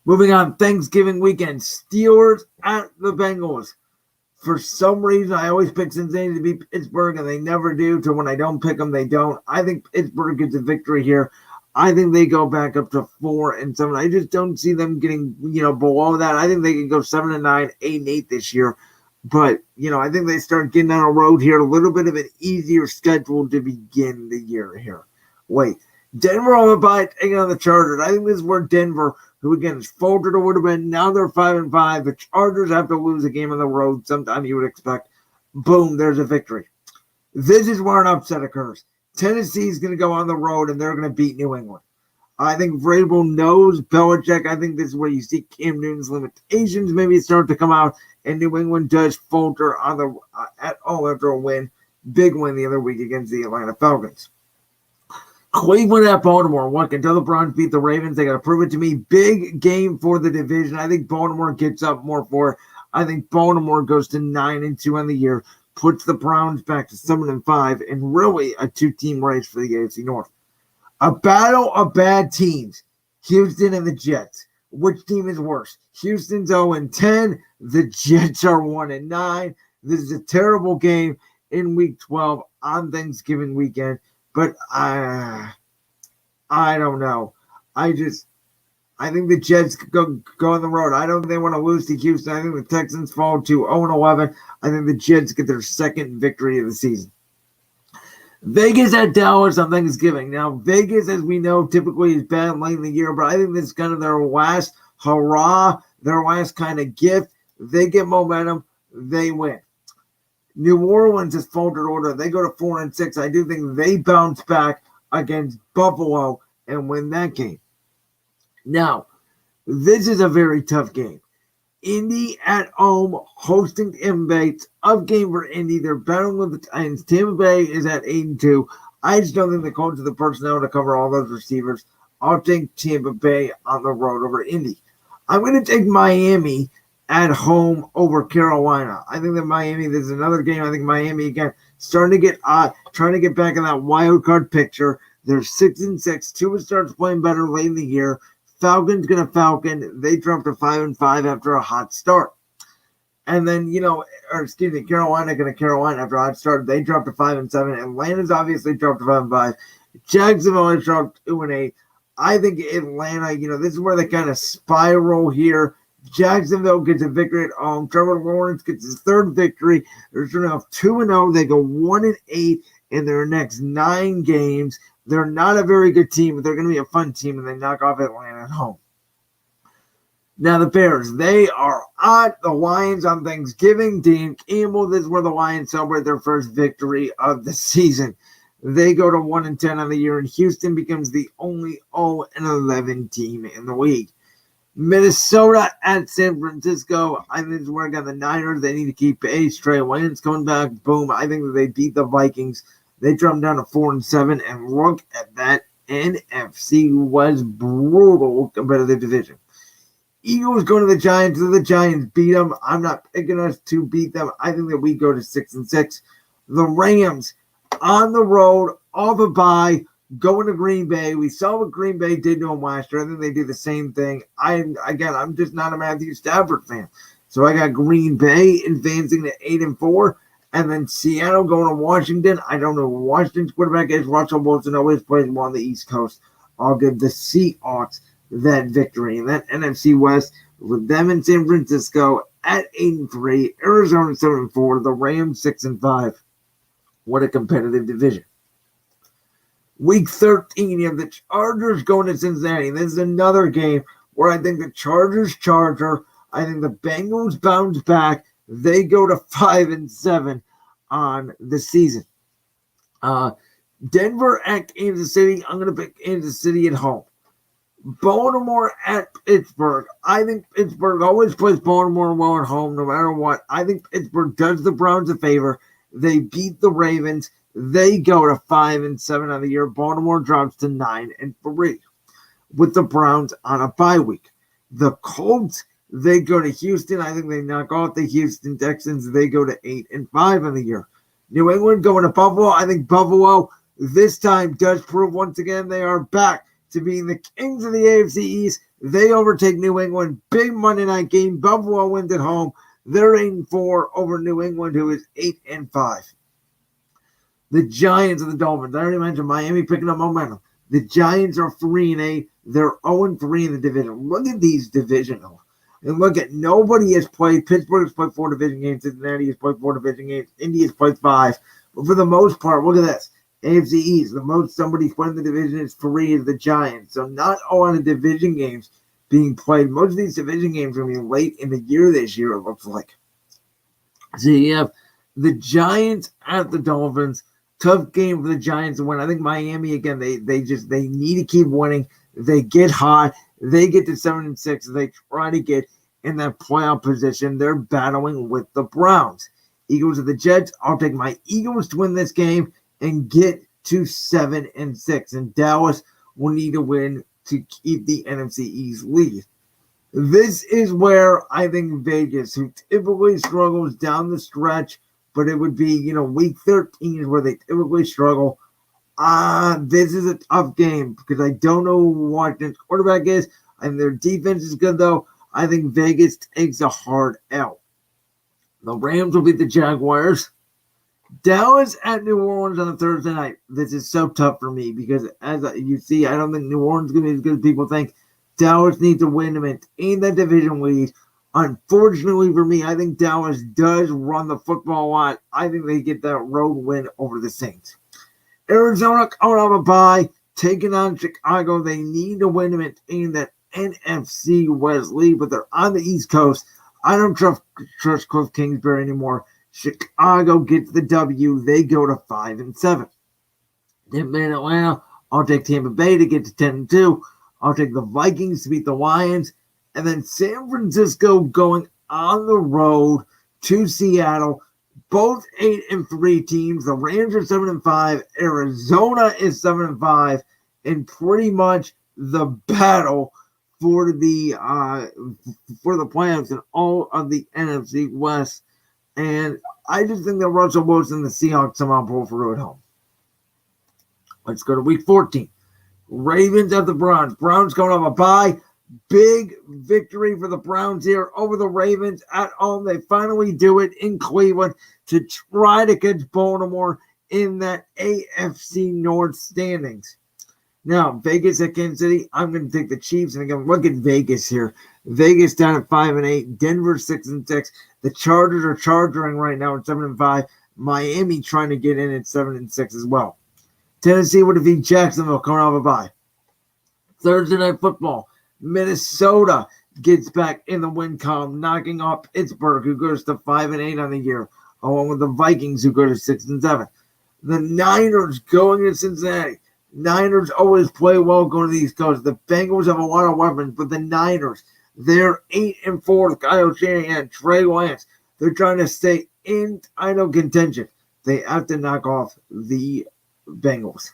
Moving on, Thanksgiving weekend. Steelers at the Bengals. For some reason, I always pick Cincinnati to beat Pittsburgh, and they never do. So when I don't pick them, they don't. I think Pittsburgh gets a victory here. I think they go back up to 4-7. I just don't see them getting, below that. I think they can go 7-9, 8-8 this year. But, I think they start getting on a road here. A little bit of an easier schedule to begin the year here. Wait. Denver on the bye, taking on the Chargers. I think this is where Denver, who again is folded a little bit, now they're 5-5. The Chargers have to lose a game on the road sometime you would expect. Boom, there's a victory. This is where an upset occurs. Tennessee's going to go on the road, and they're going to beat New England. I think Vrabel knows Belichick. I think this is where you see Cam Newton's limitations maybe start to come out, and New England does falter on the at home after a win. Big win the other week against the Atlanta Falcons. Cleveland at Baltimore. What, until the Browns beat the Ravens, they got to prove it to me. Big game for the division. I think Baltimore gets up more for it. I think Baltimore goes to 9-2 on the year, puts the Browns back to 7-5, and really a 2-team race for the AFC North. A battle of bad teams. Houston and the Jets. Which team is worse? Houston's 0-10. The Jets are 1-9. This is a terrible game in Week 12 on Thanksgiving weekend. But I don't know. I think the Jets go on the road. I don't think they want to lose to Houston. I think the Texans fall to 0-11. I think the Jets get their second victory of the season. Vegas at Dallas on Thanksgiving. Now, Vegas, as we know, typically is bad late in the year, but I think this is kind of their last hurrah, their last kind of gift. They get momentum. They win. New Orleans is folded order. They go to 4-6. I do think they bounce back against Buffalo and win that game. Now, this is a very tough game. Indy at home, hosting Tampa Bay. Tough game for Indy. They're battling with the Titans. Tampa Bay is at 8-2. I just don't think the coach of the personnel to cover all those receivers. I'll take Tampa Bay on the road over Indy. I'm going to take Miami at home over Carolina. I think that Miami, this is another game. I think Miami again starting to get trying to get back in that wild card picture. They're 6-6. Tua starts playing better late in the year. Falcons gonna Falcon. They dropped to 5-5 after a hot start. And then, Carolina gonna Carolina after a hot start. They dropped to 5-7. Atlanta's obviously dropped to 5-5. Jacksonville has dropped 2-8. I think Atlanta, this is where they kind of spiral here. Jacksonville gets a victory at home. Trevor Lawrence gets his third victory. They're starting off 2-0. They go 1-8 in their next 9 games. They're not a very good team, but they're going to be a fun team, and they knock off Atlanta at home. Now the Bears, they are at the Lions on Thanksgiving. Dan Campbell, this is where the Lions celebrate their first victory of the season. They go to 1-10 on the year, and Houston becomes the only 0-11 team in the league. Minnesota at San Francisco. I think this is where I got the Niners. They need to keep pace. Trey Lance coming back. Boom. I think that they beat the Vikings. They dropped down to 4-7, and look at that. NFC was brutal compared to the division. Eagles go to the Giants. The Giants beat them. I'm not picking us to beat them. I think that we go to 6-6. The Rams on the road, off a bye, going to Green Bay. We saw what Green Bay did to them last year. I think they do the same thing. I'm just not a Matthew Stafford fan. So I got Green Bay advancing to 8-4. And then Seattle going to Washington. I don't know who Washington's quarterback is. Russell Wilson always plays well on the East Coast. I'll give the Seahawks that victory. And that NFC West with them in San Francisco at 8-3. Arizona 7-4. The Rams 6-5. What a competitive division. Week 13, you have the Chargers going to Cincinnati. This is another game where I think the Chargers charger. I think the Bengals bounce back. They go to 5-7 on the season. Denver at Kansas City. I'm going to pick Kansas City at home. Baltimore at Pittsburgh. I think Pittsburgh always plays Baltimore well at home no matter what. I think Pittsburgh does the Browns a favor. They beat the Ravens. They go to 5-7 on the year. Baltimore drops to 9-3 with the Browns on a bye week. The Colts, they go to Houston. I think they knock off the Houston Texans. They go to 8-5 on the year. New England going to Buffalo. I think Buffalo this time does prove once again they are back to being the kings of the AFC East. They overtake New England. Big Monday night game. Buffalo wins at home. They're 8-4 over New England, who is 8-5. The Giants and the Dolphins. I already mentioned Miami picking up momentum. The Giants are 3-8. They're 0-3 in the division. Look at these divisional. And look at nobody has played. Pittsburgh has played 4 division games. Cincinnati has played 4 division games. Indy has played 5. But for the most part, look at this. AFC East, the most somebody's played in the division is 3 is the Giants. So not all of the division games being played. Most of these division games are going to be late in the year this year, it looks like. So you have the Giants at the Dolphins. Tough game for the Giants to win. I think Miami, again, they need to keep winning. They get hot. They get to 7-6. They try to get in that playoff position. They're battling with the Browns. Eagles of the Jets. I'll take my Eagles to win this game and get to 7-6. And Dallas will need to win to keep the NFC East lead. This is where I think Vegas, who typically struggles down the stretch, but it would be, week 13 is where they typically struggle. This is a tough game because I don't know who Washington's quarterback is, and their defense is good, though. I think Vegas takes a hard L. The Rams will beat the Jaguars. Dallas at New Orleans on a Thursday night. This is so tough for me because, as you see, I don't think New Orleans is going to be as good as people think. Dallas needs to win to maintain that division lead. Unfortunately for me, I think Dallas does run the football a lot. I think they get that road win over the Saints. Arizona coming off a bye, taking on Chicago. They need to win to maintain that NFC West lead, but they're on the East Coast. I don't trust Cliff Kingsbury anymore. Chicago gets the W. They go to 5-7. Tampa in Atlanta. I'll take Tampa Bay to get to 10-2. I'll take the Vikings to beat the Lions. And then San Francisco going on the road to Seattle. Both 8-3 teams. The Rams are 7-5. Arizona is 7-5. And pretty much the battle for the playoffs in all of the NFC West. And I just think that Russell Wilson and the Seahawks somehow pull through at home. Let's go to week 14. Ravens at the Browns. Browns going off a bye. Big victory for the Browns here over the Ravens at home. They finally do it in Cleveland to try to catch Baltimore in that AFC North standings. Now, Vegas at Kansas City. I'm going to take the Chiefs. And again, look at Vegas here. Vegas down at 5-8. Denver 6-6. The Chargers are charging right now at 7-5. Miami trying to get in at 7-6 as well. Tennessee would defeat Jacksonville coming off a bye. Thursday Night Football. Minnesota gets back in the win column, knocking off Pittsburgh, who goes to 5-8 on the year, along with the Vikings, who go to 6-7. The Niners going to Cincinnati. Niners always play well going to the East Coast. The Bengals have a lot of weapons, but the Niners, they're 8-4 with Kyle Shanahan, Trey Lance. They're trying to stay in title contention. They have to knock off the Bengals.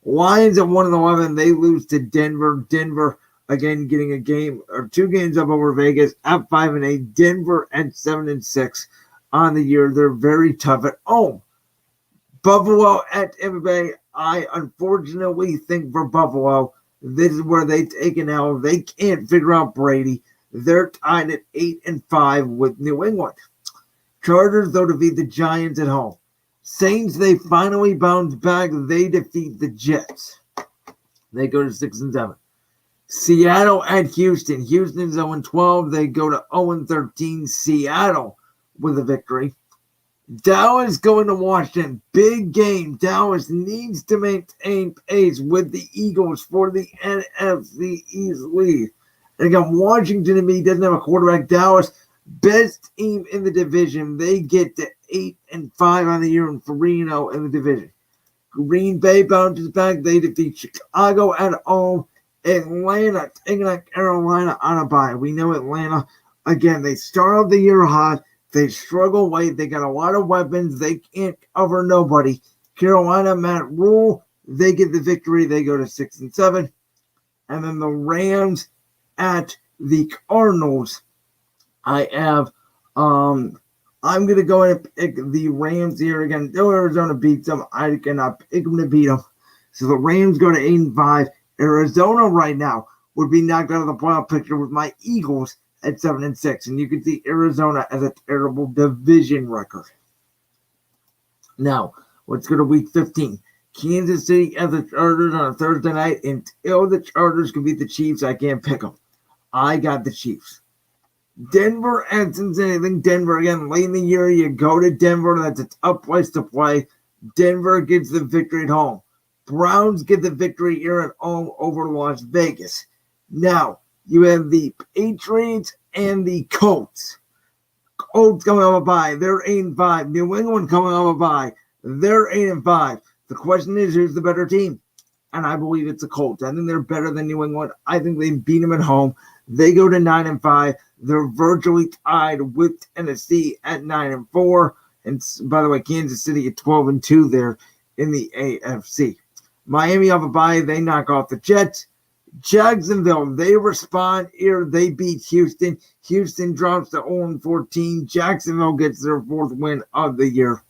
Lions at 1-11. They lose to Denver. Denver again getting a game or 2 games up over Vegas at 5-8. Denver at 7-6 on the year. They're very tough at home. Buffalo at Tampa Bay. I unfortunately think for Buffalo, this is where they take an L. They can't figure out Brady. They're tied at 8-5 with New England. Chargers, though, defeat the Giants at home. Saints, they finally bounce back. They defeat the Jets. They go to 6-7. Seattle at Houston. Houston's 0-12. They go to 0-13. Seattle with a victory. Dallas going to Washington. Big game. Dallas needs to maintain pace with the Eagles for the NFC East lead. And again, Washington to me doesn't have a quarterback. Dallas, best team in the division. They get to 8-5 on the year and 3-0 in the division. Green Bay bounces back. They defeat Chicago at home. Atlanta taking on Carolina on a bye. We know Atlanta, again, they start off the year hot. They struggle late. They got a lot of weapons. They can't cover nobody. Carolina, Matt Rule, they get the victory. They go to 6-7. And then the Rams at the Cardinals. I'm going to go ahead and pick the Rams here again. Though Arizona beats them, I cannot pick them to beat them. So the Rams go to 8-5. Arizona right now would be knocked out of the playoff picture with my Eagles at 7-6. And you can see Arizona as a terrible division record. Now, let's go to week 15. Kansas City at the Chargers on a Thursday night. Until the Chargers can beat the Chiefs, I can't pick them. I got the Chiefs. Denver at Cincinnati. I think Denver, again, late in the year, you go to Denver. That's a tough place to play. Denver gets the victory at home. Browns get the victory here at home over Las Vegas. Now, you have the Patriots and the Colts. Colts coming off a bye. They're 8-5. New England coming off a bye. They're 8-5. The question is, who's the better team? And I believe it's the Colts. I think they're better than New England. I think they beat them at home. They go to 9-5. They're virtually tied with Tennessee at 9-4. And by the way, Kansas City at 12-2 there in the AFC. Miami off a bye. They knock off the Jets. Jacksonville, they respond here. They beat Houston. Houston drops to 0-14. Jacksonville gets their 4th win of the year.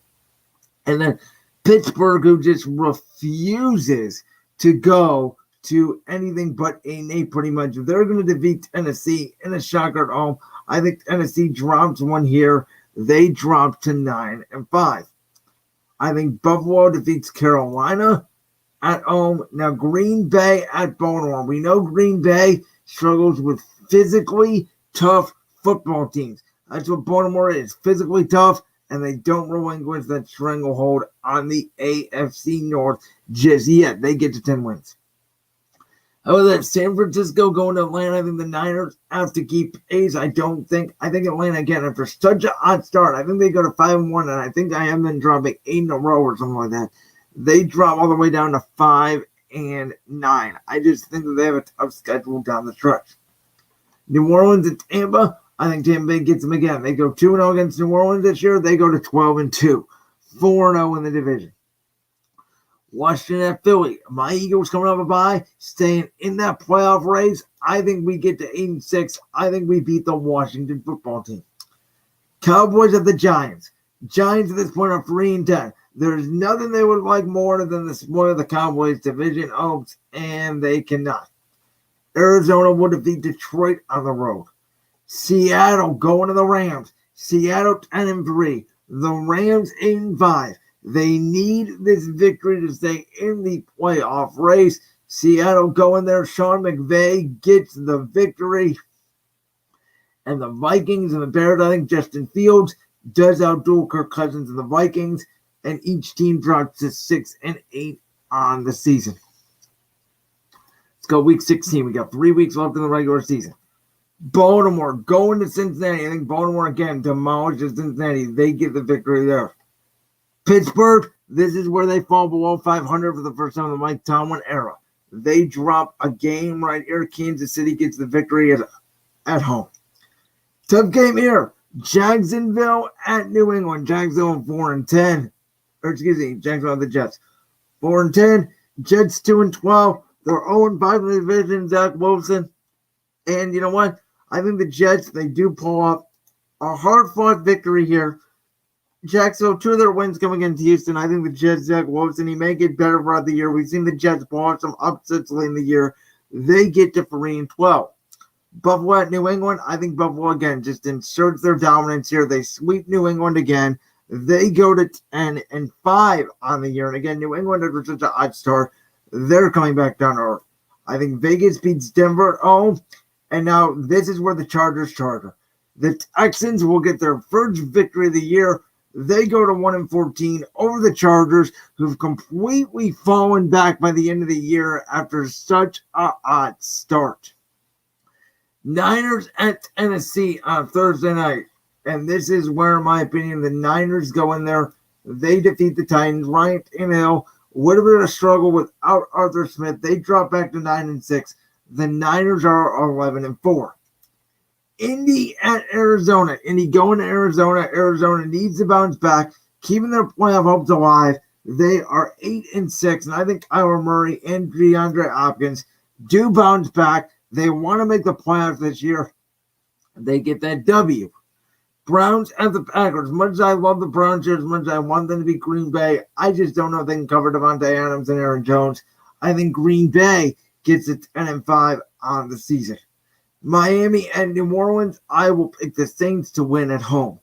And then Pittsburgh, who just refuses to go to anything but 8-8 pretty much. They're going to defeat Tennessee in a shocker at home. I think Tennessee drops one here. They drop to 9-5. I think Buffalo defeats Carolina at home. Now, Green Bay at Baltimore. We know Green Bay struggles with physically tough football teams. That's what Baltimore is, physically tough, and they don't relinquish that stranglehold on the AFC North just yet. They get to 10 wins. How about that? San Francisco going to Atlanta. I think the Niners have to keep pace. I think Atlanta, again, after such a hot start, I think they go to 5-1, and I think I have them dropping 8 in a row or something like that. They drop all the way down to 5-9. I just think that they have a tough schedule down the stretch. New Orleans and Tampa. I think Tampa Bay gets them again. They go 2-0 against New Orleans this year. They go to 12-2. 4-0 in the division. Washington at Philly. My Eagles coming off a bye, staying in that playoff race. I think we get to 8-6. I think we beat the Washington football team. Cowboys at the Giants. Giants at this point are 3-10. There's nothing they would like more than to spoil the Cowboys' division hopes, and they cannot. Arizona will defeat Detroit on the road. Seattle going to the Rams. Seattle 10-3. The Rams 8-5. They need this victory to stay in the playoff race. Seattle going there. Sean McVay gets the victory. And the Vikings and the Bears, I think Justin Fields does outdo Kirk Cousins and the Vikings. And each team drops to 6-8 on the season. Let's go week 16. We got 3 weeks left in the regular season. Baltimore going to Cincinnati. I think Baltimore again demolishes Cincinnati. They get the victory there. Pittsburgh, this is where they fall below 500 for the first time in the Mike Tomlin era. They drop a game right here. Kansas City gets the victory at home. Tough game here. Jacksonville at New England. Jacksonville 4-10. Or excuse me, Jacksonville at the Jets. 4-10. Jets 2-12. They're 0-5 in the division. Zach Wilson. And you know what? I think the Jets, they do pull off a hard-fought victory here. Jacksonville, 2 of their wins coming into Houston. I think the Jets, Zach Wilson, he may get better throughout the year. We've seen the Jets pull off some upsets late in the year. They get to 3-12. Buffalo at New England. I think Buffalo, again, just inserts their dominance here. They sweep New England again. They go to 10-5 on the year. And again, New England is such an odd start. They're coming back down to earth. I think Vegas beats Denver at home. And now this is where the Chargers charge. The Texans will get their first victory of the year. They go to 1-14 over the Chargers, who've completely fallen back by the end of the year after such an odd start. Niners at Tennessee on Thursday night. And this is where, in my opinion, the Niners go in there. They defeat the Titans. Ryan Tannehill would have been a struggle without Arthur Smith. They drop back to 9-6. The Niners are 11-4. Indy at Arizona. Indy going to Arizona. Arizona needs to bounce back, keeping their playoff hopes alive. They are 8-6, and I think Kyler Murray and DeAndre Hopkins do bounce back. They want to make the playoffs this year. They get that W. Browns at the Packers. As much as I love the Browns here, as much as I want them to beat Green Bay, I just don't know if they can cover Devontae Adams and Aaron Jones. I think Green Bay gets it 10-5 on the season. Miami and New Orleans, I will pick the Saints to win at home.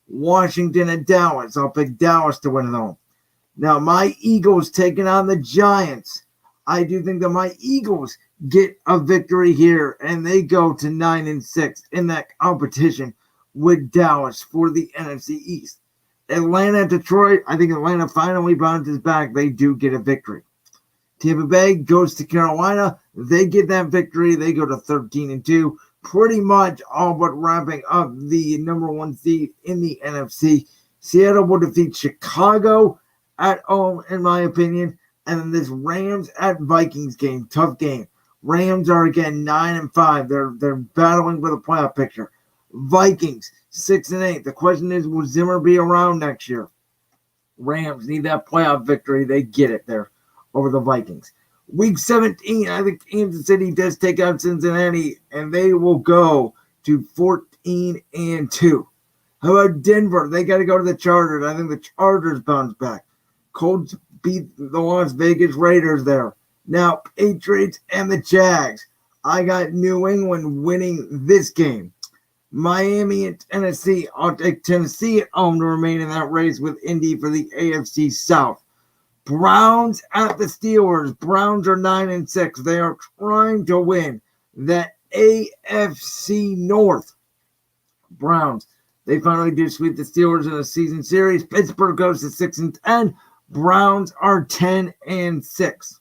Washington and Dallas, I'll pick Dallas to win at home. Now, my Eagles taking on the Giants. I do think that my Eagles get a victory here, and they go to 9-6 in that competition with Dallas for the NFC East. Atlanta, Detroit, I think Atlanta finally bounces back. They do get a victory. Tampa Bay goes to Carolina. They get that victory. They go to 13-2. Pretty much all but wrapping up the number 1 seed in the NFC. Seattle will defeat Chicago at home, in my opinion. And then this Rams at Vikings game. Tough game. Rams are, again, 9-5. They're battling for the playoff picture. Vikings, 6-8. The question is, will Zimmer be around next year? Rams need that playoff victory. They get it there over the Vikings. Week 17, I think Kansas City does take out Cincinnati, and they will go to 14-2. How about Denver? They got to go to the Chargers. I think the Chargers bounce back. Colts beat the Las Vegas Raiders there. Now, Patriots and the Jags. I got New England winning this game. Miami and Tennessee. I'll take Tennessee at home to remain in that race with Indy for the AFC South. Browns at the Steelers. Browns are 9-6. They are trying to win that AFC North. Browns. They finally do sweep the Steelers in a season series. Pittsburgh goes to 6-10. Browns are 10-6.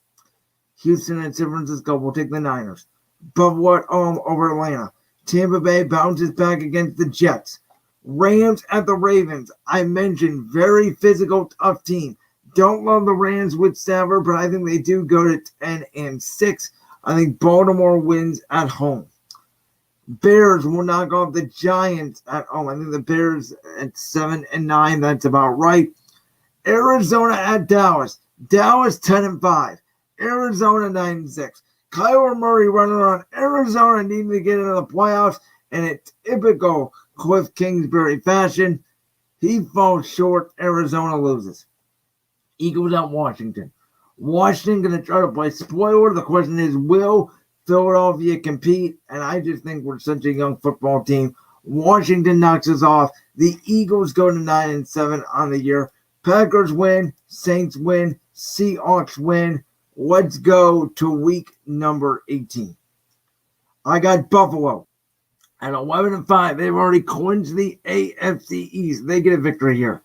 Houston and San Francisco will take the Niners. Buffalo at home over Atlanta. Tampa Bay bounces back against the Jets. Rams at the Ravens. I mentioned very physical, tough team. Don't love the Rams with Stafford, but I think they do go to 10-6. I think Baltimore wins at home. Bears will knock off the Giants at home. I think the Bears at 7-9. That's about right. Arizona at Dallas. Dallas 10-5. Arizona 9-6. Kyler Murray running on Arizona needing to get into the playoffs, and in typical Cliff Kingsbury fashion, he falls short. Arizona loses. Eagles at Washington. Washington going to try to play spoiler. The question is, will Philadelphia compete? And I just think we're such a young football team. Washington knocks us off. The Eagles go to 9-7 on the year. Packers win. Saints win. Seahawks win. Let's go to week number 18. I got Buffalo at 11-5. They've already clinched the AFC East. They get a victory here.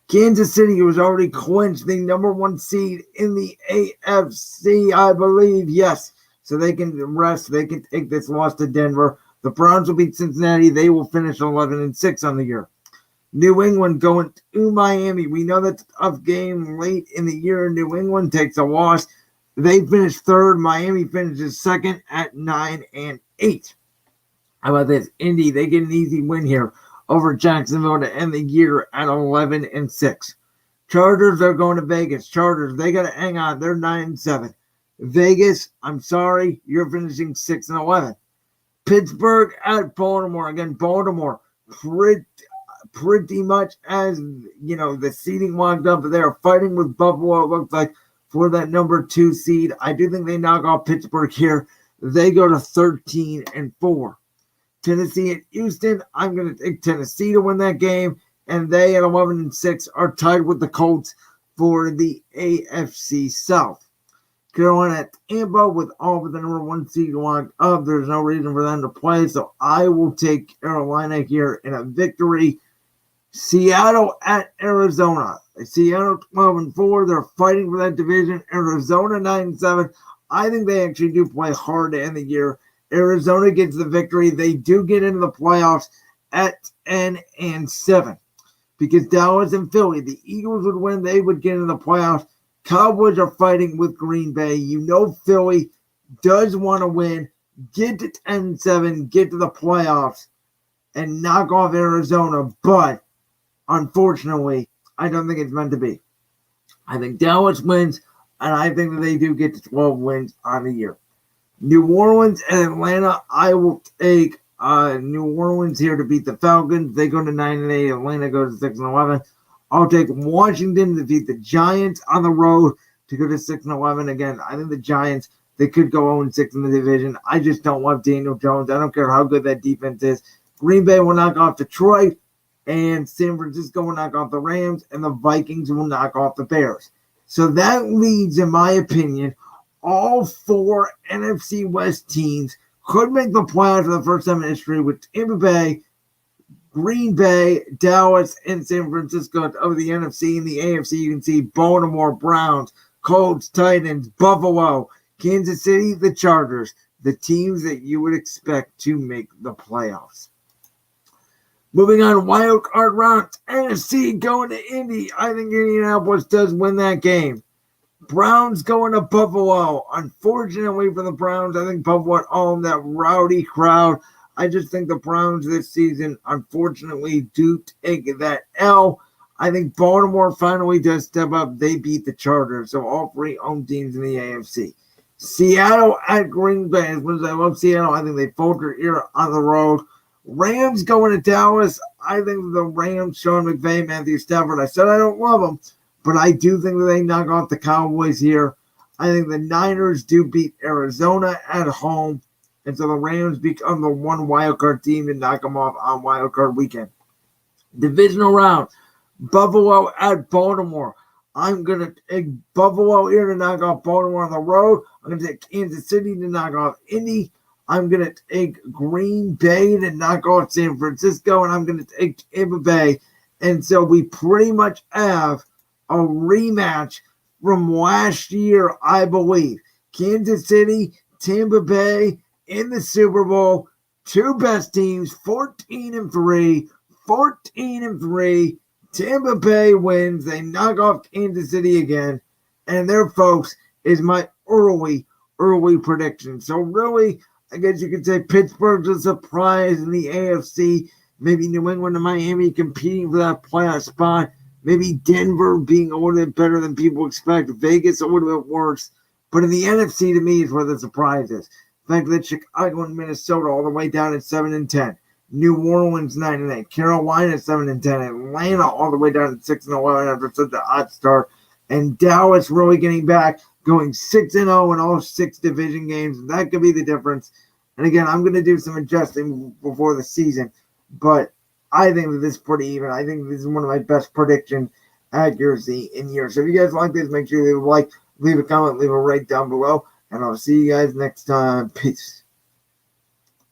Kansas City was already clinched the number 1 seed in the AFC, I believe. Yes. So they can rest. They can take this loss to Denver. The Browns will beat Cincinnati. They will finish 11-6 on the year. New England going to Miami. We know that's a tough game late in the year. New England takes a loss. They finish 3rd. Miami finishes 2nd at 9-8. How about this? Indy, they get an easy win here over Jacksonville to end the year at 11-6. Chargers are going to Vegas. Chargers, they got to hang on. They're 9-7. Vegas, I'm sorry, you're finishing 6-11. Pittsburgh at Baltimore. Again, Baltimore, pretty much as, the seeding locked up. They are fighting with Buffalo, it looks like, for that number 2 seed. I do think they knock off Pittsburgh here. They go to 13-4. Tennessee at Houston. I'm going to take Tennessee to win that game. And they at 11-6 are tied with the Colts for the AFC South. Carolina at Tampa with all but the number 1 seed locked up. There's no reason for them to play. So I will take Carolina here in a victory. Seattle at Arizona. Seattle 12-4. They're fighting for that division. Arizona 9-7. I think they actually do play hard to end the year. Arizona gets the victory. They do get into the playoffs at 10-7. Because Dallas and Philly, the Eagles would win. They would get into the playoffs. Cowboys are fighting with Green Bay. Philly does want to win. Get to 10-7. Get to the playoffs. And knock off Arizona. But unfortunately, I don't think it's meant to be. I think Dallas wins, and I think that they do get to 12 wins on the year. New Orleans and Atlanta, I will take New Orleans here to beat the Falcons. They go to 9-8. Atlanta goes to 6-11. I'll take Washington to beat the Giants on the road to go to 6-11. Again, I think the Giants, they could go 0-6 in the division. I just don't love Daniel Jones. I don't care how good that defense is. Green Bay will knock off Detroit. And San Francisco will knock off the Rams, and the Vikings will knock off the Bears. So that leads, in my opinion, all 4 NFC West teams could make the playoffs for the first time in history with Tampa Bay, Green Bay, Dallas, and San Francisco. Of the NFC and the AFC, you can see Baltimore, Browns, Colts, Titans, Buffalo, Kansas City, the Chargers, the teams that you would expect to make the playoffs. Moving on, wild card round, NFC going to Indy. I think Indianapolis does win that game. Browns going to Buffalo. Unfortunately for the Browns, I think Buffalo own that rowdy crowd. I just think the Browns this season, unfortunately, do take that L. I think Baltimore finally does step up. They beat the Chargers, so all 3 home teams in the AFC. Seattle at Green Bay. As much as I love Seattle, I think they falter here on the road. Rams going to Dallas. I think the Rams, Sean McVay, Matthew Stafford. I said I don't love them, but I do think that they knock off the Cowboys here. I think the Niners do beat Arizona at home, and so the Rams become the 1 wildcard team to knock them off on wildcard weekend. Divisional round, Buffalo at Baltimore. I'm going to take Buffalo here to knock off Baltimore on the road. I'm going to take Kansas City to knock off Indy. I'm going to take Green Bay to knock off San Francisco, and I'm going to take Tampa Bay. And so we pretty much have a rematch from last year, I believe. Kansas City, Tampa Bay in the Super Bowl. 2 best teams, 14-3. 14-3. Tampa Bay wins. They knock off Kansas City again. And there, folks, is my early prediction. So really, I guess you could say Pittsburgh's a surprise in the AFC. Maybe New England and Miami competing for that playoff spot. Maybe Denver being a little bit better than people expect. Vegas a little bit worse. But in the NFC, to me, is where the surprise is. The fact that Chicago and Minnesota all the way down at 7-10. New Orleans 9-8. Carolina 7-10. Atlanta all the way down at 6-11 after such a hot start. And Dallas really getting back, going 6-0 in all 6 division games. That could be the difference. And again, I'm going to do some adjusting before the season. But I think that this is pretty even. I think this is one of my best prediction accuracy in years. So if you guys like this, make sure you leave a like, leave a comment, leave a rate down below. And I'll see you guys next time. Peace.